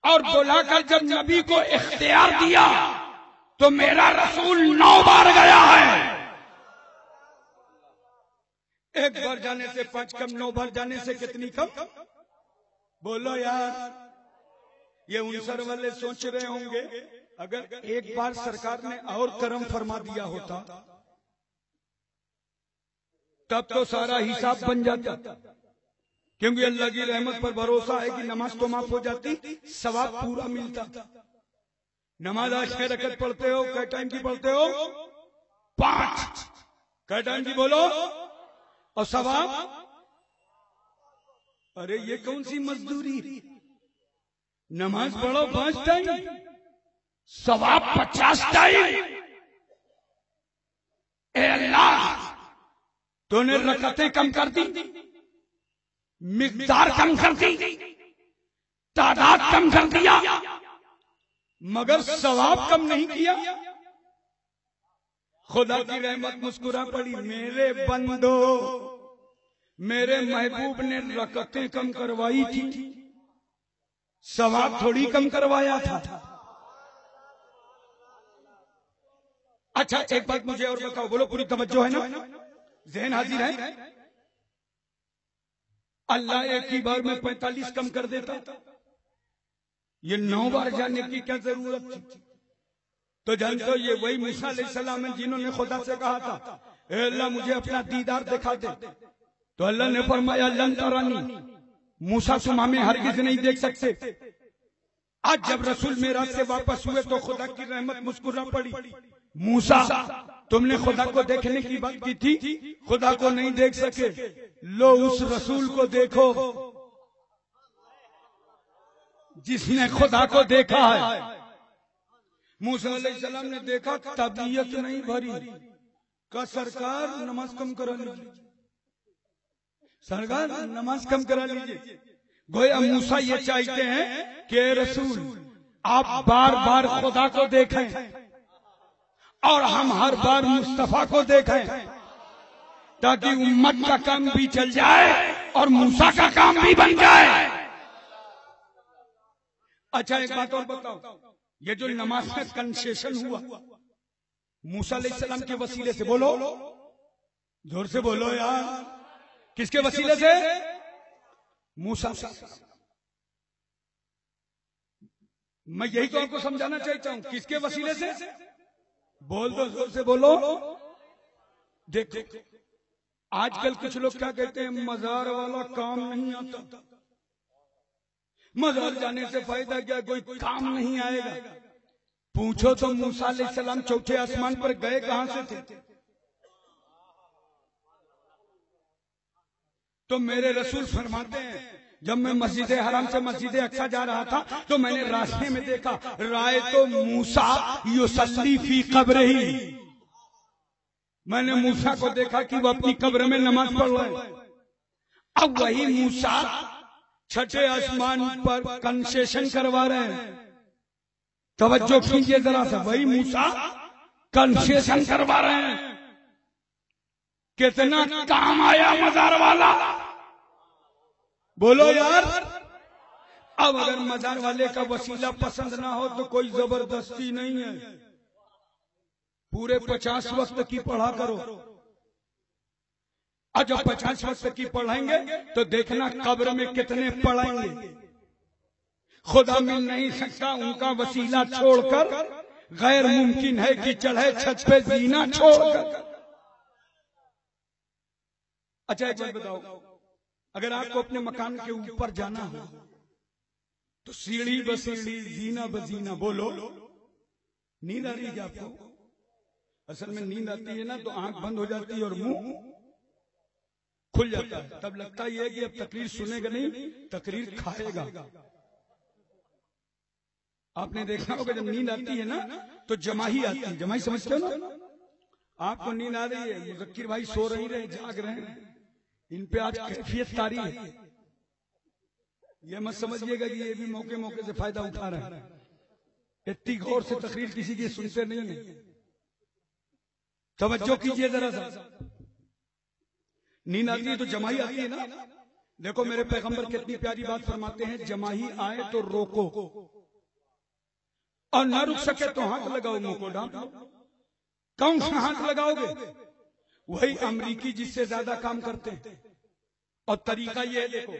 اور بلا کر جب نبی کو اختیار دیا تو میرا رسول 9 بار گیا ہے۔ ایک بار جانے سے 5 کم، 9 بار جانے سے کتنی کم؟ بولو یار، یہ عنصر والے سوچ رہے ہوں گے اگر ایک بار سرکار نے اور کرم فرما دیا ہوتا تب تو سارا حساب بن جاتا، کیونکہ اللہ کی رحمت پر بھروسہ ہے کہ نماز تو معاف ہو جاتی، ثواب پورا ملتا۔ نماز آج کے رکعت پڑھتے ہو، کئی ٹائم کی پڑھتے ہو؟ 5۔ کئی ٹائم کی بولو؟ اور ثواب؟ ارے یہ کون سی مزدوری؟ نماز پڑھو 5 ٹائم، ثواب 50 ٹائم۔ اے اللہ، تو نے رکعتیں کم کر دی، مقدار کم کر دی، تعداد کم کر دیا، مگر ثواب کم نہیں کیا۔ خدا کی رحمت مسکرا پڑی، میرے بندو، میرے محبوب نے رکعتیں کم کروائی تھی، ثواب تھوڑی کم کروایا تھا۔ اچھا ایک بات مجھے اور بتاؤ، بولو پوری توجہ ہے نا، ذہن حاضر ہے؟ اللہ ایک ہی بار میں 45 کم کر دیتا، یہ 9 بار جانے کی کیا ضرورت تھی؟ تو جانتے ہو یہ وہی موسیٰ علیہ السلام ہیں جنہوں نے خدا سے کہا تھا اے اللہ مجھے اپنا دیدار دکھا دے، تو اللہ نے فرمایا لن ترانی، موسیٰ تم ہمیں ہرگز نہیں دیکھ سکتے۔ آج جب رسول معراج سے واپس ہوئے تو خدا کی رحمت مسکرا پڑی، موسیٰ تم نے خدا کو دیکھنے کی بات کی تھی، خدا کو نہیں دیکھ سکے، لو اس رسول کو دیکھو جس نے خدا کو دیکھا ہے۔ موسیٰ علیہ السلام نے دیکھا، طبیعت نہیں بھری، کہا سرکار نماز کم کرا لیجیے، سرکار نماز کم کرا لیجیے۔ گویا موسیٰ یہ چاہتے ہیں کہ اے رسول آپ بار بار خدا کو دیکھیں اور ہم ہر بار مصطفیٰ کو دیکھیں، تاکہ امت کا کام بھی چل جائے اور موسیٰ کا کام بھی بن جائے۔ اچھا ایک بات اور بتاؤ، یہ جو نماز میں کنسیشن ہوا موسیٰ علیہ السلام کے وسیلے سے، بولو زور سے بولو یار، کس کے وسیلے سے؟ موسیٰ۔ میں یہی تو آپ کو سمجھانا چاہتا ہوں، کس کے وسیلے سے؟ بول دو زور سے بولو۔ دیکھو آج کل کچھ لوگ کیا کہتے ہیں، مزار والا کام نہیں آتا، مزار جانے سے فائدہ کیا، کوئی کام نہیں آئے گا۔ پوچھو تو موسیٰ علیہ السلام چوتھے آسمان پر گئے کہاں سے تھے؟ تو میرے رسول فرماتے ہیں جب میں مسجد حرام سے مسجد اقصی جا رہا تھا تو میں نے راستے میں دیکھا رائے تو موسیٰ یصلی فی قبرہ، میں نے موسیٰ کو دیکھا کہ وہ اپنی قبر میں نماز پڑھ رہے ہیں۔ اب وہی موسیٰ چھٹے آسمان پر کنسیشن کروا رہے ہیں، توجہ کیجئے ذرا سا، وہی موسیٰ کنسیشن کروا رہے ہیں۔ کتنا کام آیا مزار والا، بولو یار۔ اب اگر مزار والے کا وسیلہ پسند نہ ہو تو کوئی زبردستی نہیں ہے، پورے 50 وقت کی پڑھا کرو، اور جب 50 وقت کی پڑھیں گے تو دیکھنا قبر میں کتنے پڑھیں گے۔ خدا مل نہیں سکتا ان کا وسیلہ چھوڑ کر، غیر ممکن ہے کہ چڑھے چھت پہ زینہ چھوڑ کر۔ اچھا ایک بات بتاؤ، اگر آپ کو اپنے مکان کے اوپر جانا ہو تو سیڑھی بسیڑھی زینہ بزینہ، بولو نیند آ رہی ہے کیا آپ کو؟ اصل میں نیند آتی ہے نا تو آنکھ بند ہو جاتی ہے اور منہ کھل جاتا ہے، تب لگتا یہ ہے کہ اب تقریر سنے گا نہیں، تقریر کھائے گا۔ آپ نے دیکھا ہوگا جب نیند آتی ہے نا تو جماہی آتی ہے، جماہی سمجھتے ہو نا؟ آپ کو نیند آ رہی ہے، مذکر بھائی سو رہی رہے، جاگ رہے ہیں، ان پہ آج کیفیت طاری ہے، یہ مت سمجھیے گا کہ یہ بھی موقع موقع سے فائدہ اٹھا رہے ہیں، اتنی غور سے تقریر کسی کی سنتے نہیں ہیں۔ توجہ کیجئے ذرا سا، نیند آتی ہے تو جماہی آتی ہے نا۔ دیکھو میرے پیغمبر کتنی پیاری بات فرماتے ہیں، جماہی آئے تو روکو، اور نہ رک سکے تو ہاتھ لگاؤ، منہ کو ڈانپ لو۔ کون سا ہاتھ لگاؤ گے؟ وہی امریکی جس سے زیادہ کام کرتے ہیں۔ اور طریقہ یہ ہے، دیکھو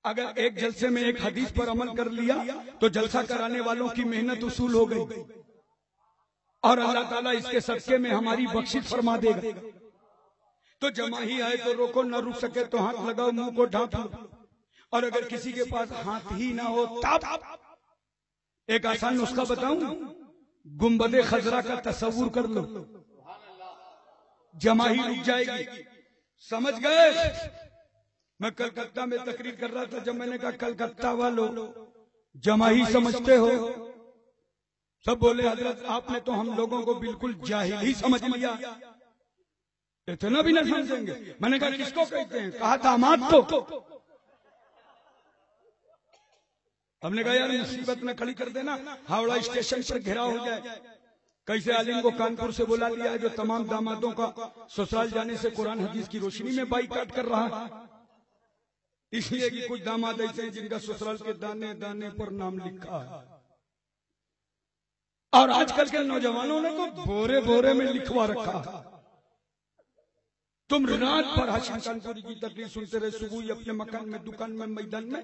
اگر ایک جلسے میں ایک حدیث پر عمل کر لیا تو جلسہ کرانے والوں کی محنت وصول ہو گئی، اور اللہ تعالیٰ اس کے صدقے میں ہماری بخشش فرما دے گا۔ تو جماہی آئے تو روکو، نہ رک سکے تو ہاتھ لگاؤ، منہ کو ڈھانپ لو۔ اور اگر کسی کے پاس ہاتھ ہی نہ ہو تب ایک آسان نسخہ بتاؤں، گنبد خضرا کا تصور کر لو، جماہی رک جائے گی۔ سمجھ گئے؟ میں کلکتہ میں تقریر کر رہا تھا، جب میں نے کہا کلکتہ والوں جماہی سمجھتے ہو؟ سب بولے حضرت آپ نے تو ہم لوگوں کو بالکل جاہل ہی سمجھ لیا، اتنا بھی نہ سمجھیں گے۔ میں نے کہا کس کو کہتے ہیں؟ کہا داماد کو۔ ہم نے کہا یار مصیبت نہ کھڑی کر دینا، ہاوڑا اسٹیشن پر گھیرا ہو جائے۔ کیسے عالم کو کانپور سے بلا لیا ہے جو تمام دامادوں کا سسرال جانے سے قرآن حدیث کی روشنی میں بائیکاٹ کر رہا ہے، اس لیے کہ کچھ داماد ایسے ہیں جن کا سسرال کے دانے دانے پر نام لکھا ہے، اور آج کل کے نوجوانوں نے تو بورے بورے میں لکھوا رکھا۔ تم رات بھر ہاشم کانپوری کی تقریر سنتے رہے، صبح ہی اپنے مکان میں، دکان میں، میدان میں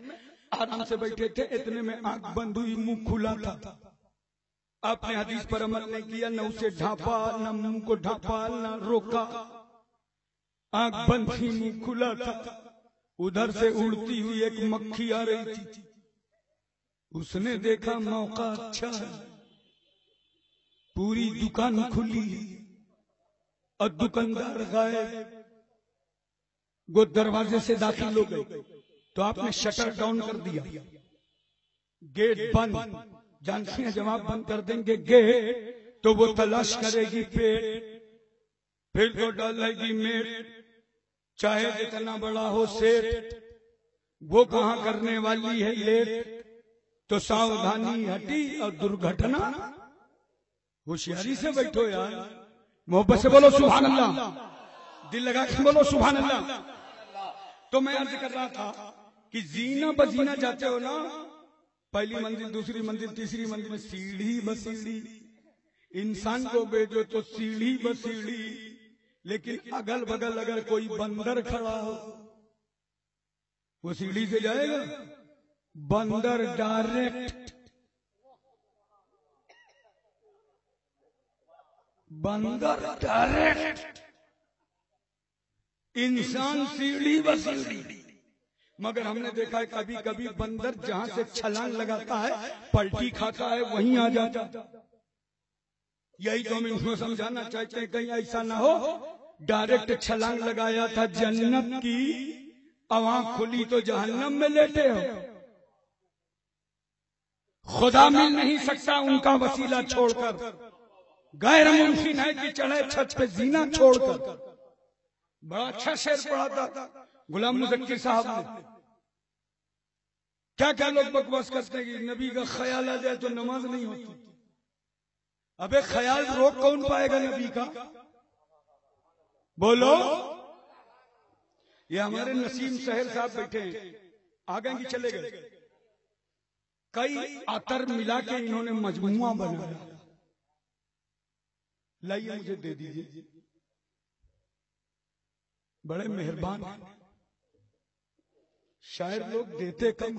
آرام سے بیٹھے تھے، اتنے میں آنکھ بند ہوئی، منہ کھلا تھا۔ آپ نے حدیث پر عمل نہیں کیا، نہ اسے ڈھانپا، نہ منہ کو ڈھانپا، نہ روکا، آنکھ بند تھی، منہ کھلا تھا۔ ادھر سے اڑتی ہوئی ایک مکھی آ رہی تھی، اس نے دیکھا موقع اچھا ہے، پوری دکان کھلی اور دکاندار غائب، وہ دروازے سے داخل ہو گئے تو آپ نے شٹر ڈاؤن کر دیا، گیٹ بند۔ جانتی ہیں جب آپ بند کر دیں گے گیٹ تو وہ تلاش کرے گی پیٹ، پھر تو ڈالے گی میٹ، چاہے جتنا بڑا ہو سیٹ، وہ کہاں کرنے والی ہے لیٹ، تو ساودھانی ہٹی اور درگھٹنا۔ ہوشیاری سے بیٹھو یار، محبت سے بولو سبحان اللہ، دل لگا کے بولو سبحان اللہ۔ تو میں عرض کر رہا تھا کہ زینہ بزینہ جاتے ہو نا، پہلی منزل، دوسری منزل، تیسری منزل میں سیڑھی بسیڑھی، انسان کو بھیجو تو سیڑھی بسیڑھی، لیکن اگل بگل اگر کوئی بندر کھڑا ہو وہ سیڑھی سے جائے گا؟ بندر ڈائریکٹ، بندر ڈائریکٹ، انسان سیڑھی بسیڑھی۔ مگر ہم نے دیکھا ہے کبھی کبھی بندر جہاں سے چھلانگ لگاتا ہے، پلٹی کھاتا ہے، وہیں آ جاتا۔ یہی تو ہم ان کو سمجھانا چاہتے ہیں، کہیں ایسا نہ ہو ڈائریکٹ چھلانگ لگایا تھا جنت کی، آنکھ کھلی تو جہنم میں لیٹے ہو۔ خدا مل نہیں سکتا ان کا وسیلہ چھوڑ کر، غیر ممکن ہے کہ چڑھے چھت پہ زینہ چھوڑ کر۔ بڑا اچھا شعر پڑھا تھا غلام مذکر صاحب نے۔ کیا کیا لوگ بکواس کرتے ہیں کہ نبی کا خیال آ جائے تو نماز نہیں ہوتی۔ ابے خیال روک کون پائے گا نبی کا؟ بولو۔ یہ ہمارے نسیم سہیل صاحب بیٹھے ہیں، آ گئے کہ چلے گئے؟ کئی عطر ملا کے انہوں نے مجموعہ بنایا. لائیے مجھے دے دیجیے. بڑے مہربان ہیں. شاعر لوگ دیتے کم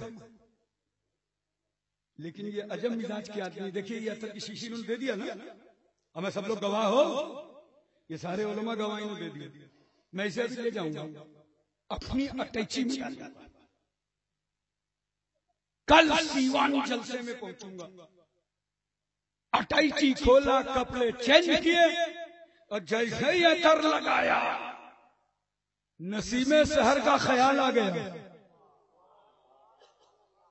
لیکن یہ عجب مزاج کے آدمی. دیکھیے یہ عطر کی شیشی انہوں نے دے دیا نا, ہمیں سب لوگ گواہ ہو, یہ سارے علماء گواہ انہوں نے دے دیا. میں اسے ابھی لے جاؤں گا اپنی اٹیچی میں ڈال دوں. کل سیوان جلسے میں پہنچوں گا. اٹیچی کھولا, کپڑے چینج کیے, اور جیسے ہی عطر لگایا نسیم سحر کا خیال آ گیا.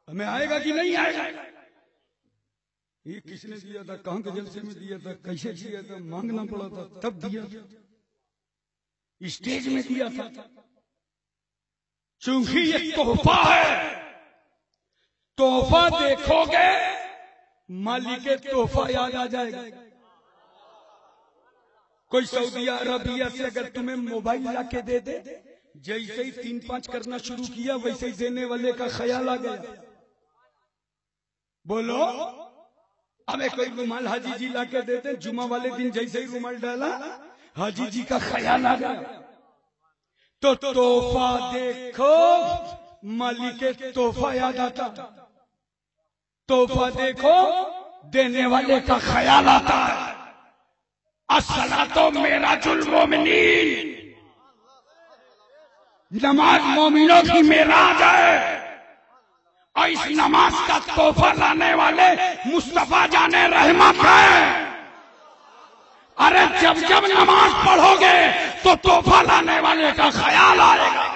ہمیں آئے گا کہ نہیں آئے گا؟ یہ کس نے دیا تھا, کہاں کے جلسے میں دیا تھا, کیسے دیا تھا, مانگنا پڑا تھا تب دیا, اسٹیج میں دیا تھا. چونکہ یہ تحفہ ہے, تحفہ دیکھو گے مالک تحفہ یاد آ جائے گا. کوئی سعودی عربیہ سے اگر تمہیں موبائل لا کے دے دے, جیسے ہی 3-5 کرنا شروع کیا ویسے ہی دینے والے کا خیال آ گیا. بولو, ہمیں کوئی رومال حاجی جی لا کے دیتے, جمعہ والے دن جیسے ہی رومال ڈالا حاجی جی کا خیال آ گیا. تو تحفہ دیکھو مالک تحفہ یاد آتا, تحفہ دیکھو دینے والے کا خیال آتا ہے. الصلاۃ معراج المومنین, نماز مومنوں کی معراج ہے, اور اس نماز کا تحفہ لانے والے مصطفیٰ جان رحمت ہے. ارے جب جب نماز پڑھو گے تو تحفہ لانے والے کا خیال آئے گا.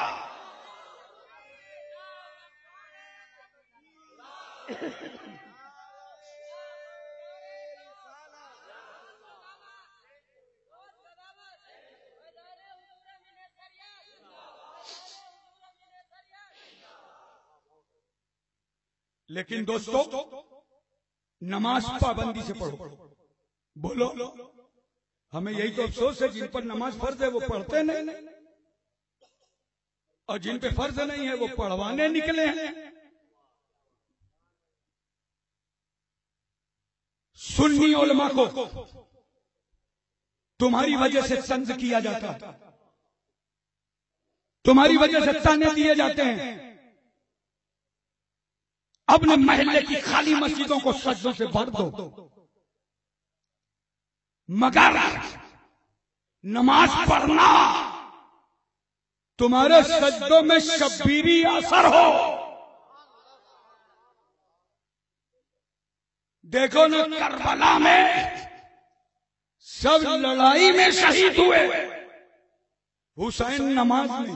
لیکن دوستو نماز پابندی سے پڑھو. بولو, ہمیں یہی تو افسوس ہے جن پر نماز فرض ہے وہ پڑھتے نہیں, اور جن پہ فرض نہیں ہے وہ پڑھوانے نکلے ہیں. سنی علماء کو تمہاری وجہ سے طنز کیا جاتا ہے, تمہاری وجہ سے تانے دیے جاتے ہیں. اپنے محلے کی خالی مسجدوں کو سجدوں سے بھر دو, مگر نماز پڑھنا تمہارے سجدوں میں شبیری اثر ہو. دیکھو نا کربلا میں سب لڑائی میں شہید ہوئے, حسین نماز میں,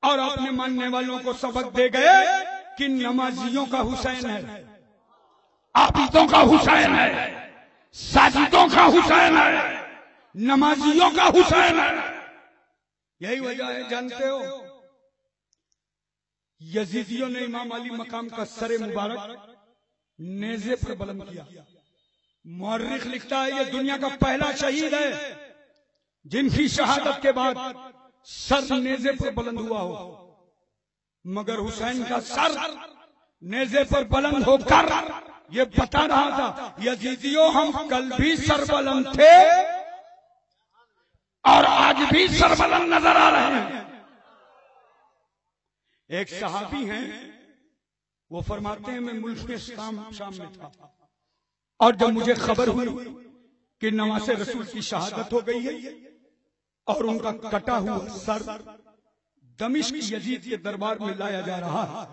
اور اپنے ماننے والوں کو سبق دے گئے کہ نمازیوں کا حسین ہے, عابدوں کا حسین ہے, ساجدوں کا حسین ہے, نمازیوں کا حسین ہے. یہی وجہ ہے جانتے ہو یزیدیوں نے امام علی مقام کا سر مبارک نیزے پر بلند کیا. مورخ لکھتا ہے یہ دنیا کا پہلا شہید ہے جن کی شہادت کے بعد سر نیزے پر بلند ہوا ہو. مگر حسین کا سر نیزے پر بلند ہو کر یہ بتا رہا تھا یزیدیوں ہم کل بھی سر بلند تھے اور آج بھی سر بلند نظر آ رہے ہیں. ایک صحابی ہیں وہ فرماتے ہیں میں ملک میں شام میں تھا, اور جب مجھے خبر ہوئی کہ نواسہ رسول کی شہادت ہو گئی ہے اور ان کا کٹا ہوا سر دمشق یزید کے دربار میں لایا جا رہا ہے,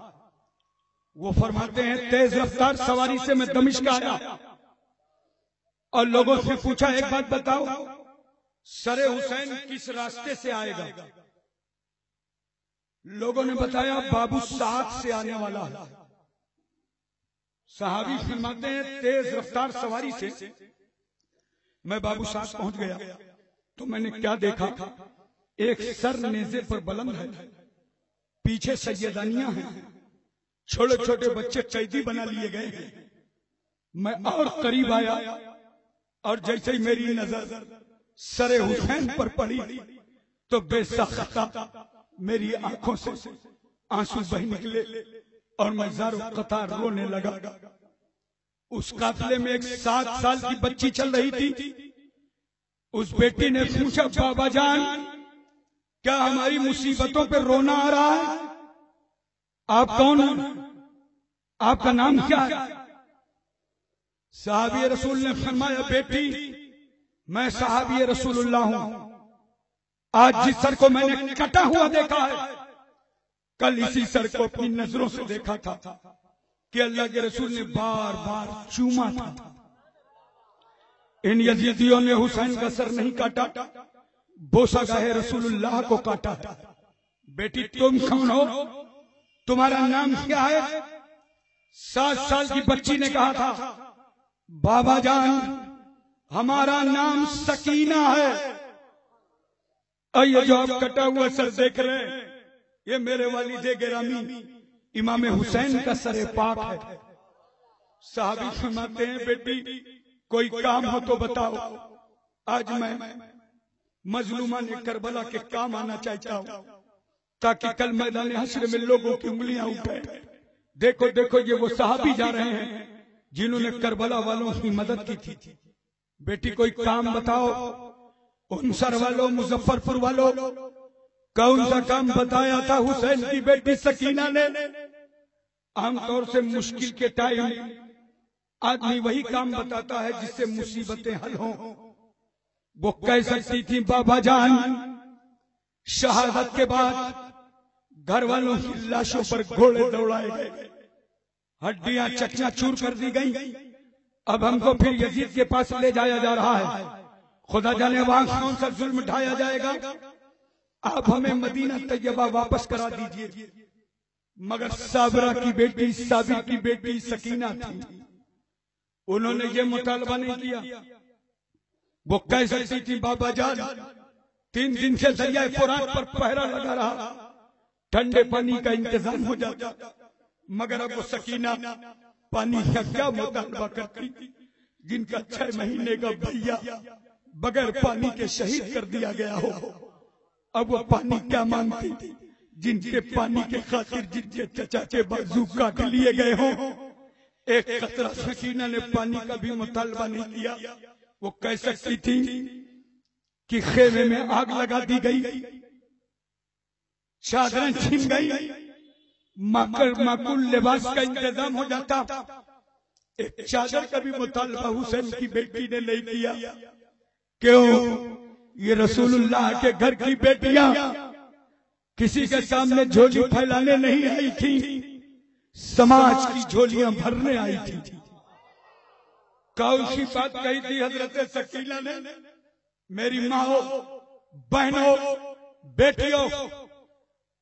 وہ فرماتے ہیں تیز رفتار سواری سے میں دمشق آیا اور لوگوں سے پوچھا ایک بات بتاؤ سر حسین کس راستے سے آئے گا؟ لوگوں نے بتایا بابو سعد سے آنے والا ہے. صحابی فرماتے ہیں تیز رفتار سواری سے میں بابو سعد پہنچ گیا تو میں نے کیا دیکھا, ایک سر نیزے پر بلند ہے, پیچھے سیدانیاں ہیں, چھوٹے چھوٹے بچے قیدی بنا لیے گئے ہیں. میں اور قریب آیا اور جیسے ہی میری نظر سر حسین پر پڑی تو بے ساختہ میری آنکھوں سے آنسو بہ نکلے. اور میں زار و قطار رونے لگا. اس قافلے میں ایک 7 سال کی بچی چل رہی تھی. اس بیٹی نے پوچھا بابا جان کیا ہماری مصیبتوں پہ رونا آ رہا ہے؟ آپ کون ہیں؟ آپ کا نام کیا ہے؟ صحابی رسول نے فرمایا بیٹی میں صحابی رسول اللہ ہوں. آج جس سر کو میں نے کٹا ہوا دیکھا ہے کل اسی سر کو اپنی نظروں سے دیکھا تھا کہ اللہ کے رسول نے بار بار چوما تھا. ان یزیدیوں نے حسین کا سر نہیں کاٹا، بوسہ گاہ رسول اللہ کو کاٹا. بیٹی تم کون ہو؟ تمہارا نام کیا ہے؟ 7 سال کی بچی نے کہا تھا بابا جان ہمارا نام سکینہ ہے. اور یہ جو آپ کٹا ہوا سر دیکھ رہے ہیں یہ میرے والد گرامی امام حسین کا سر پاک ہے. صحابی فرماتے ہیں بیٹی کوئی کام ہو تو بتاؤ. آج میں مظلومان کربلا کے کام آنا چاہتا ہوں تاکہ کل میدان حشر میں لوگوں کی انگلیاں اٹھیں. دیکھو دیکھو یہ وہ صحابی جا رہے ہیں جنہوں نے کربلا والوں کی مدد کی تھی. بیٹی کوئی کام بتاؤ. انصر والوں مظفر پور والوں کون سا کام بتایا تھا حسین کی بیٹی سکینہ نے؟ عام طور سے مشکل کے ٹائم آدمی وہی کام بتاتا ہے جس سے مصیبتیں حل ہوں. وہ کہہ سکتی تھی بابا جان شہادت کے بعد گھر والوں کی لاشوں پر گھوڑے دوڑائے گئے، ہڈیاں چکنا چور کر دی گئی. اب ہم کو پھر یزید کے پاس لے جایا جا رہا ہے. خدا جانے وہاں کون سا ظلم ڈھایا جائے گا. آپ ہمیں مدینہ طیبہ واپس کرا دیجئے. مگر صابرہ کی بیٹی صابر کی بیٹی سکینہ تھی. انہوں نے یہ مطالبہ نہیں کیا. وہ کہہ سکتی تھی بابا جان 3 دن سے دریائے فرات پر پہرا لگا رہا، ٹھنڈے پانی کا انتظام ہو جاتا. مگر اب وہ سکینہ پانی کا کیا مطالبہ کرتی جن کا 6 مہینے کا بھیا بغیر پانی کے شہید کر دیا گیا ہو. اب وہ پانی کیا مانگتی تھی جن کے پانی کے خاطر جن کے چچا کے بازو کاٹ لیے گئے ہوں. ایک قطرہ سکینہ نے پانی کا بھی مطالبہ نہیں کیا. وہ کہہ سکتی تھی کہ خیمے میں آگ لگا دی گئی، چادریں چھن گئی، معقول لباس کا انتظام ہو جاتا. ایک چادر کا بھی مطالبہ حسین کی بیٹی نے نہیں کیا. کیوں؟ یہ رسول اللہ کے گھر کی بیٹیاں کسی کے سامنے جھولی پھیلانے نہیں آئی تھی، سماج کی جھولیاں بھرنے آئی تھی. کون سی بات کہی تھی حضرت سکینہ نے؟ میری ماں ہو، بہنوں، بیٹیوں،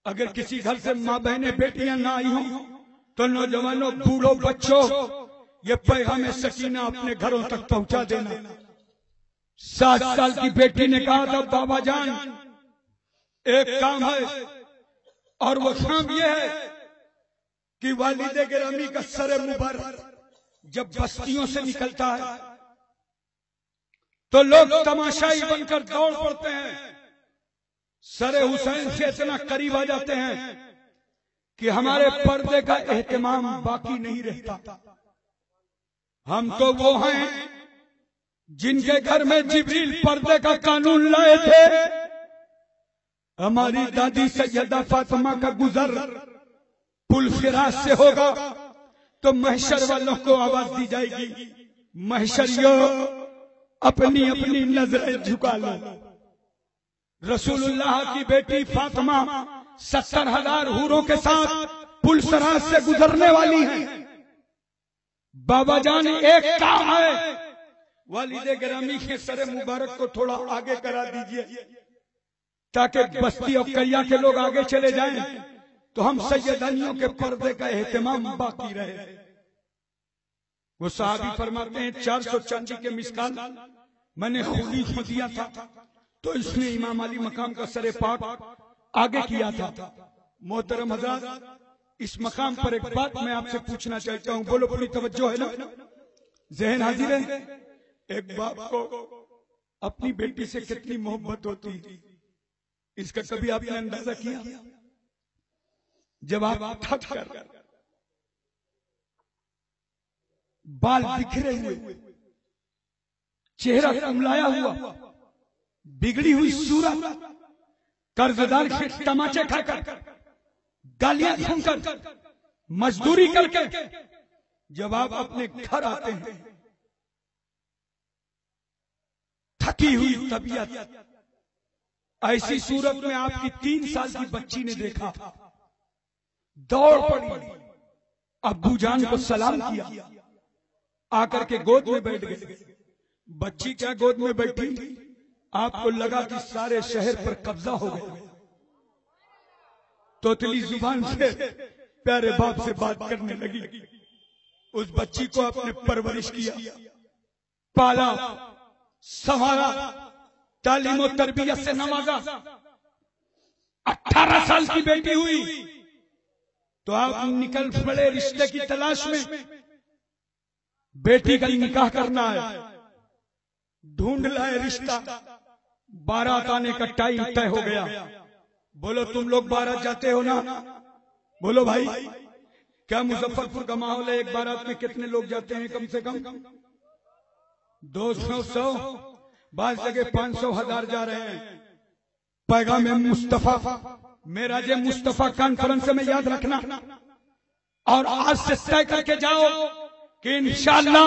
اگر کسی گھر سے ماں بہنیں بیٹیاں نہ آئی ہوں تو نوجوانوں، بوڑھوں، بچوں یہ پیغام سکینہ اپنے گھروں تک پہنچا دینا. 7 سال کی بیٹی نے کہا تھا بابا جان ایک کام ہے اور وہ کام یہ ہے کہ والد گرامی کا سر مبارک جب بستیوں سے نکلتا ہے تو لوگ تماشائی بن کر دوڑ پڑتے ہیں، سر حسین سے اتنا قریب آ جاتے ہیں کہ ہمارے پردے کا اہتمام باقی نہیں رہتا. ہم تو وہ ہیں جن کے گھر میں جبریل پردے کا قانون لائے تھے. ہماری دادی سیدہ فاطمہ کا گزر پل فراس سے ہوگا تو محشر والوں کو آواز دی جائے گی محشریوں اپنی اپنی نظریں جھکا لو. رسول اللہ کی بیٹی فاطمہ 70,000 حوروں کے ساتھ پل فراس سے گزرنے والی ہیں. بابا جان ایک کام ہے، والد گرامی کے سر مبارک کو تھوڑا آگے کرا دیجئے تاکہ بستی اور قریہ کے لوگ آگے چلے جائیں تو ہم سیدانیوں کے پردے کا اہتمام باقی رہے. وہ صحابی فرماتے ہیں 400 چاندی کے مسکال میں نے خودی کو دیا تھا تو اس نے امام علی مقام کا سر پاک آگے کیا تھا. محترم حضرات اس مقام پر ایک بات میں آپ سے پوچھنا چاہتا ہوں، بولو پوری توجہ ہے نا؟ ذہن حاضر ہے؟ ایک باپ کو اپنی بیٹی سے کتنی محبت ہوتی ہے اس کا کبھی آپ نے اندازہ کیا؟ جب آپ تھک کر بال بکھرے ہوئے، چہرہ کملایا ہوا، بگڑی ہوئی صورت، قرضدار سے تماچے کھا کر، گالیاں سن کر، مزدوری کر کے جب آپ اپنے گھر آتے ہیں، تھکی ہوئی طبیعت، ایسی صورت میں آپ کی 3 سال کی بچی نے دیکھا، دوڑ پڑی، ابو جان کو سلام کیا، آ کر کے گود میں بیٹھ گئے۔ بچی کیا گود میں بیٹھی، آپ کو لگا کہ سارے شہر پر قبضہ ہو گیا۔ توتلی زبان سے پیارے باپ سے بات کرنے لگی۔ اس بچی کو آپ نے پرورش کیا، پالا، سنوارا، تعلیم و تربیت سے نوازا۔ 18 سال کی بیٹی ہوئی تو آپ نکل پڑے رشتے کی تلاش میں۔ بیٹی کا نکاح کرنا ہے، ڈھونڈ لائے رشتہ، بارات آنے کا ٹائم طے ہو گیا۔ بولو تم لوگ بارات جاتے ہو نا؟ بولو بھائی، کیا مظفر پور کا ماحول ہے؟ ایک بارات میں کتنے لوگ جاتے ہیں؟ کم سے کم 200 100، بعض جگہ 500 1000 جا رہے ہیں۔ پیغام مصطفیٰ، معراج مصطفیٰ کانفرنس میں یاد رکھنا، اور آج سے طے کر کے جاؤ کہ انشاءاللہ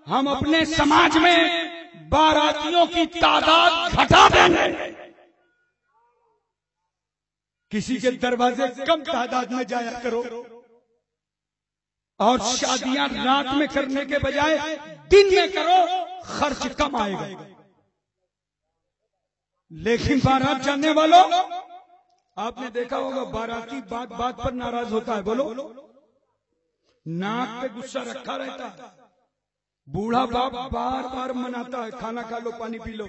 ہم اپنے سماج میں باراتیوں کی تعداد گھٹا دیں گے۔ کسی کے دروازے کم تعداد میں جایا کرو، اور شادیاں رات میں کرنے کے بجائے دن میں کرو، خرچ کم آئے گا۔ لیکن بارات جانے والوں، آپ نے دیکھا ہوگا باراتی بات بات پر ناراض ہوتا ہے۔ بولو، ناک پہ غصہ رکھا رہتا ہے۔ بوڑھا باپ بار بار مناتا ہے، کھانا کھا لو، پانی پی لو،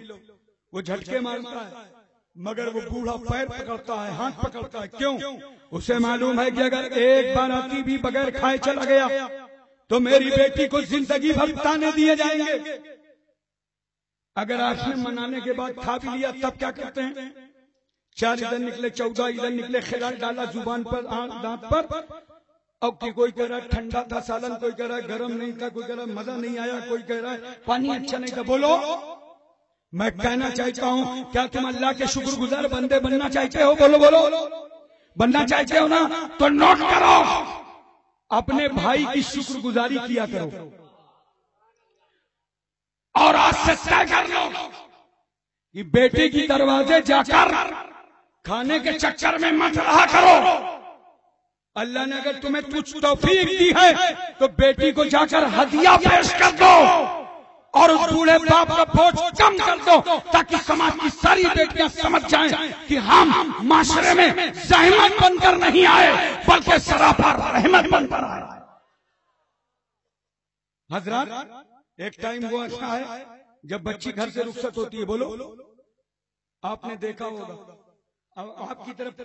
وہ جھٹکے مارتا ہے، مگر وہ بوڑھا پیر پکڑتا ہے، ہاتھ پکڑتا ہے۔ کیوں؟ اسے معلوم ہے کہ اگر ایک باراتی بھی بغیر کھائے چلا گیا تو میری بیٹی کو زندگی بھر تانے دیے جائیں گے۔ اگر آپ نے منانے کے بعد کھا بھی لیا تب کیا کرتے ہیں؟ 4 ادھر نکلے، 14 ادھر نکلے، خلال ڈالا زبان پر، دانت پر، اب کوئی کہہ رہا ہے ٹھنڈا تھا سالن، کوئی کہہ رہا ہے گرم نہیں تھا، کوئی کہہ رہا ہے مزہ نہیں آیا، کوئی کہہ رہا ہے پانی اچھا نہیں تھا۔ بولو، میں کہنا چاہتا ہوں، کیا تم اللہ کے شکر گزار بندے بننا چاہتے ہو؟ بولو بولو، بننا چاہتے ہو نا؟ تو نوٹ کرو، اپنے بھائی کی شکر گزاری کیا کرو، اور آج سے طے کر لو کہ بیٹے کی دروازے جا کر کھانے کے چکر میں مت رہا کرو۔ اللہ نے اگر تمہیں کچھ توفیق دی ہے تو بیٹی کو جا کر ہدیہ پیش کر دو، اور اس بوڑھے باپ کا بوجھ کم کر دو، تاکہ سماج کی ساری بیٹیاں سمجھ جائیں کہ ہم معاشرے میں زحمت بن کر نہیں آئے بلکہ سراپا رحمت بن کر آئے۔ حضرات، ایک ٹائم وہ ایسا ہے جب بچی گھر سے رخصت ہوتی ہے۔ بولو، آپ نے دیکھا ہوگا، آپ کی طرف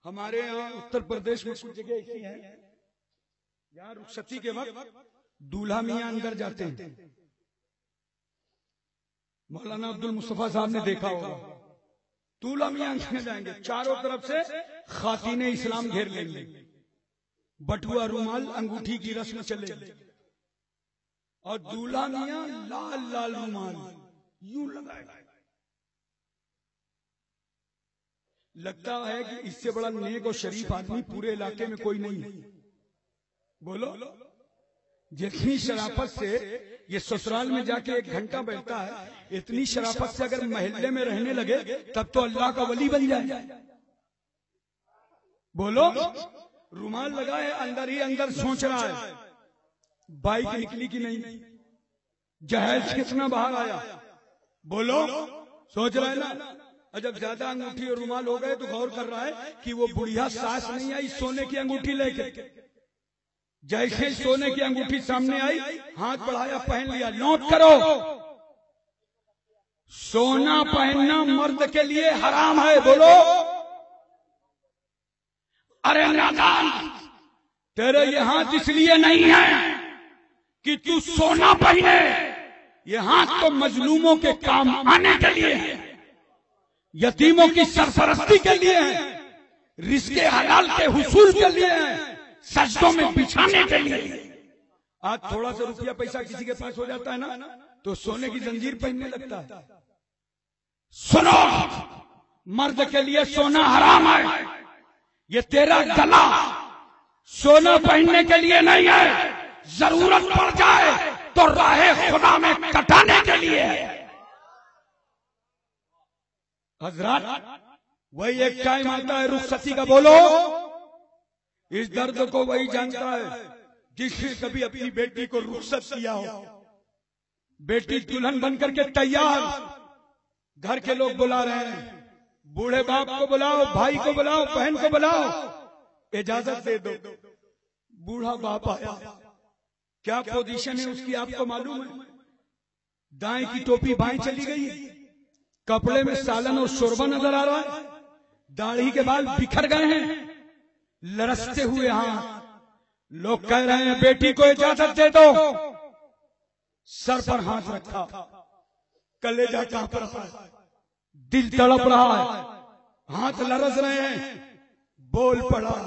ہمارے یہاں اتر پردیش میں کچھ جگہ ایسی ہے یہاں رخصتی کے وقت دولہا میاں اندر جاتے ہیں۔ مولانا عبد المصطفیٰ صاحب نے دیکھا ہوگا، دولہا میاں اندر جائیں گے، چاروں طرف سے خواتین اسلام گھیر لیں گے، بٹوا، رومال، انگوٹھی کی رسم چلے گی، اور دولہا میاں لال لال رومال یوں لگائے گا۔ لگتا ہے کہ اس سے بڑا نیک اور شریف آدمی پورے علاقے میں کوئی نہیں ہے۔ بولو، جتنی شرافت سے یہ سسرال میں جا کے 1 گھنٹہ بیٹھتا ہے، اتنی شرافت سے اگر محلے میں رہنے لگے تب تو اللہ کا ولی بن جائے۔ بولو، رومال لگائے، اندر ہی اندر سوچ رہا ہے بائک نکلی کہ نہیں، جہیز کتنا باہر آیا۔ بولو، سوچ رہا ہے نا؟ جب زیادہ انگوٹھی اور رومال ہو گئے تو غور کر رہا ہے کہ وہ بڑھیا ساس نہیں آئی سونے کی انگوٹھی لے کے۔ جیسے سونے کی انگوٹھی سامنے آئی، ہاتھ بڑھایا، پہن لیا۔ نوٹ کرو، سونا پہننا مرد کے لیے حرام ہے۔ بولو، ارے نادان، تیرے یہ ہاتھ اس لیے نہیں ہے کہ تو سونا پہنے، یہ ہاتھ تو مظلوموں کے کام آنے کے لیے ہے، یتیموں کی سرپرستی کے لیے ہے، رزق حلال کے حصول کے لیے ہے، سجدوں میں بچھانے کے لیے. آج تھوڑا سا روپیہ پیسہ کسی کے پاس ہو جاتا ہے نا تو سونے کی زنجیر پہننے لگتا ہے. سنو، مرد کے لیے سونا حرام ہے. یہ تیرا گلا سونا پہننے کے لیے نہیں ہے، ضرورت پڑ جائے تو راہ خدا میں کٹانے کے لیے. حضرات وہی ایک ٹائم آتا ہے رخصتی کا، بولو. اس درد کو وہی جانتا ہے جس نے کبھی اپنی بیٹی کو رخصت کیا ہو. بیٹی دلہن بن کر کے تیار، گھر کے لوگ بلا رہے ہیں، بوڑھے باپ کو بلاؤ، بھائی کو بلاؤ، بہن کو بلاؤ، اجازت دے دو. بوڑھا باپ آیا، کیا پوزیشن ہے اس کی آپ کو معلوم ہے؟ دائیں کی ٹوپی بائیں چلی گئی، کپڑے میں سالن اور شوربہ نظر آ رہا ہے، داڑھی کے بال بکھر گئے ہیں، لرزتے ہوئے ہاتھ. لوگ کہہ رہے ہیں بیٹی کو اجازت دے دو. سر پر ہاتھ رکھا، کلیجہ کانپ رہا ہے، دل تڑپ رہا ہے، ہاتھ لرز رہے ہیں. بول پڑا،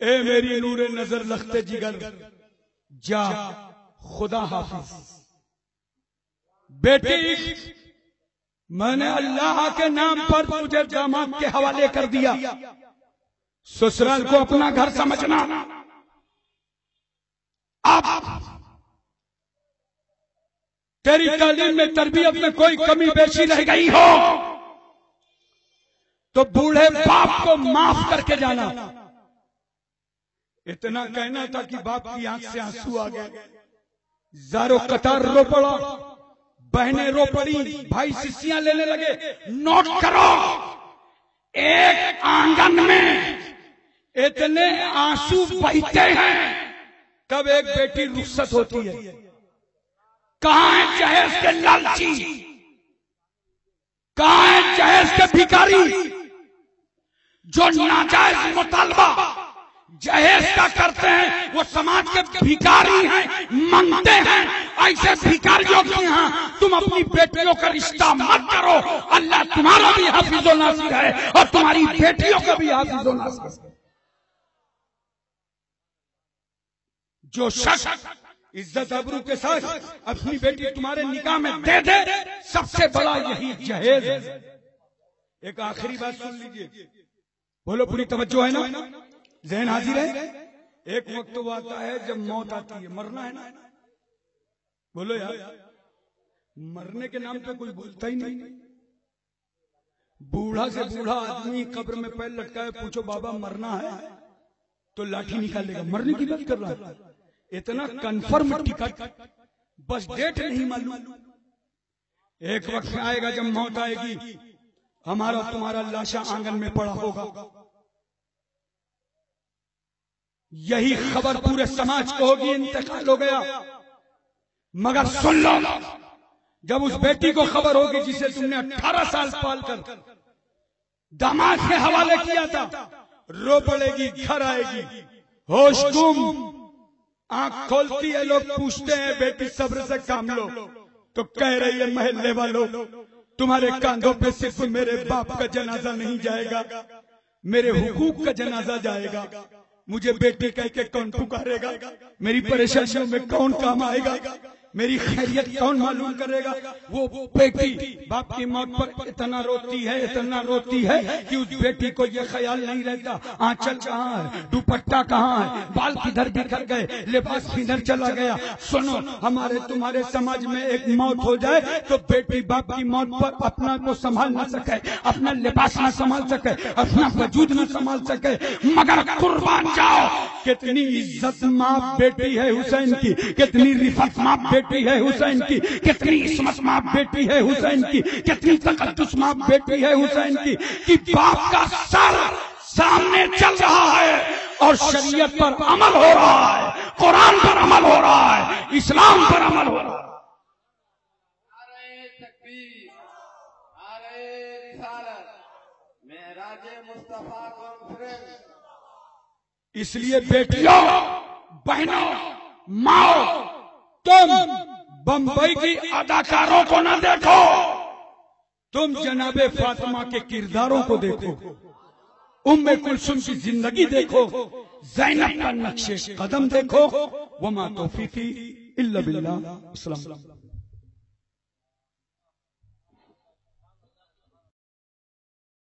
اے میری نور نظر لخت جگر، جا خدا حافظ. بیٹی، میں نے اللہ کے نام پر تجھے داماد کے حوالے کر دیا. سسرال کو اپنا گھر سمجھنا. اب تیری تعلیم میں، تربیت میں کوئی کمی بیشی رہ گئی ہو تو بوڑھے باپ کو معاف کر کے جانا. اتنا کہنا تھا کہ باپ کی آنکھ سے آنسو آ گئے، زارو قطار رو پڑا، بہنیں رو پڑی، بھائی سسیاں لینے لگے. نوٹ کرو، ایک آنگن میں اتنے آنسو بہتے ہیں تب ایک بیٹی رخصت ہوتی ہے. کہاں ہے جہیز کے لالچی؟ کہاں ہے جہیز کے بھکاری جو ناجائز مطالبہ جہیز کا کرتے ہیں؟ وہ سماج کے بھکاری ہیں، منگتے ہیں. ایسے بھکاریوں کے یہاں تم اپنی بیٹیوں کا رشتہ مت کرو. اللہ تمہارا بھی حافظ و ناصر ہے اور تمہاری بیٹیوں کا بھی حافظ و ناصر ہے. جو شخص عزت ابرو کے ساتھ اپنی بیٹی تمہارے نکاح میں دے دے، سب سے بڑا یہی جہیز ہے. ایک آخری بات سن لیجئے، بولو پوری توجہ ہے نا، ذہن حاضر ہے. ایک وقت وہ آتا ہے جب موت آتی ہے، مرنا ہے نا. بولو یار، مرنے کے نام پہ کوئی بولتا ہی نہیں. بوڑھا سے بوڑھا آدمی قبر میں پیر لٹکائے، پوچھو بابا مرنا ہے تو لاٹھی نکالے گا. مرنے کی بات کر رہا ہے. اتنا کنفرم ٹکٹ، بس ڈیٹ نہیں معلوم. ایک وقت آئے گا جب موت آئے گی، ہمارا تمہارا لاشا آنگن میں پڑا ہوگا. یہی خبر پورے سماج کو ہوگی، انتقال ہو گیا. مگر سن لو، جب اس بیٹی کو خبر ہوگی جسے تم نے 18 سال پال کر داماد کے حوالے کیا تھا، رو پڑے گی، گھر آئے گی، ہوش گم. آنکھ کھولتی ہے، لوگ پوچھتے ہیں بیٹی صبر سے کام لو، تو کہہ رہی ہے محلے والوں تمہارے کاندھوں پہ صرف میرے باپ کا جنازہ نہیں جائے گا، میرے حقوق کا جنازہ جائے گا. مجھے بیٹی کہہ کے کون پکارے گا؟ میری پریشانیوں میں کون کام آئے گا؟ میری خیریت کون معلوم کرے گا؟ وہ بیٹی باپ کی موت پر اتنا روتی ہے، اتنا روتی ہے کہ اس بیٹی کو یہ خیال نہیں رہتا آنچل کہاں ہے، دوپٹہ کہاں ہے، بال کدھر بکھر گئے، لباس کدھر چلا گیا. سنو، ہمارے تمہارے سماج میں ایک موت ہو جائے تو بیٹی باپ کی موت پر اپنا کو سنبھال نہ سکے، اپنا لباس نہ سنبھال سکے، اپنا وجود نہ سنبھال سکے. مگر قربان جاؤ، کتنی عزت ماں بیٹی ہے حسین کی، کتنی رفت ماں بیٹی ہے حسین کی، کتنی عصمت ماں بیٹی ہے حسین کی، کتنی تقدس ماں بیٹی ہے حسین کی، کہ باپ کا سر سامنے چل رہا ہے اور شریعت پر عمل ہو رہا ہے، قرآن پر عمل ہو رہا ہے، اسلام پر عمل ہو رہا ہے. نعرہ تکبیر، نعرہ رسالت، معراج مصطفیٰ کانفرنس. اس لیے بیٹیوں، بہنوں، ماں، تم بمبئی کی اداکاروں کو نہ دیکھو، تم جناب فاطمہ کے کرداروں کو دیکھو. ام کلثوم کی زندگی دیکھو، زینب کا نقش قدم دیکھو. وما توفیقی الا باللہ. السلام علیکم.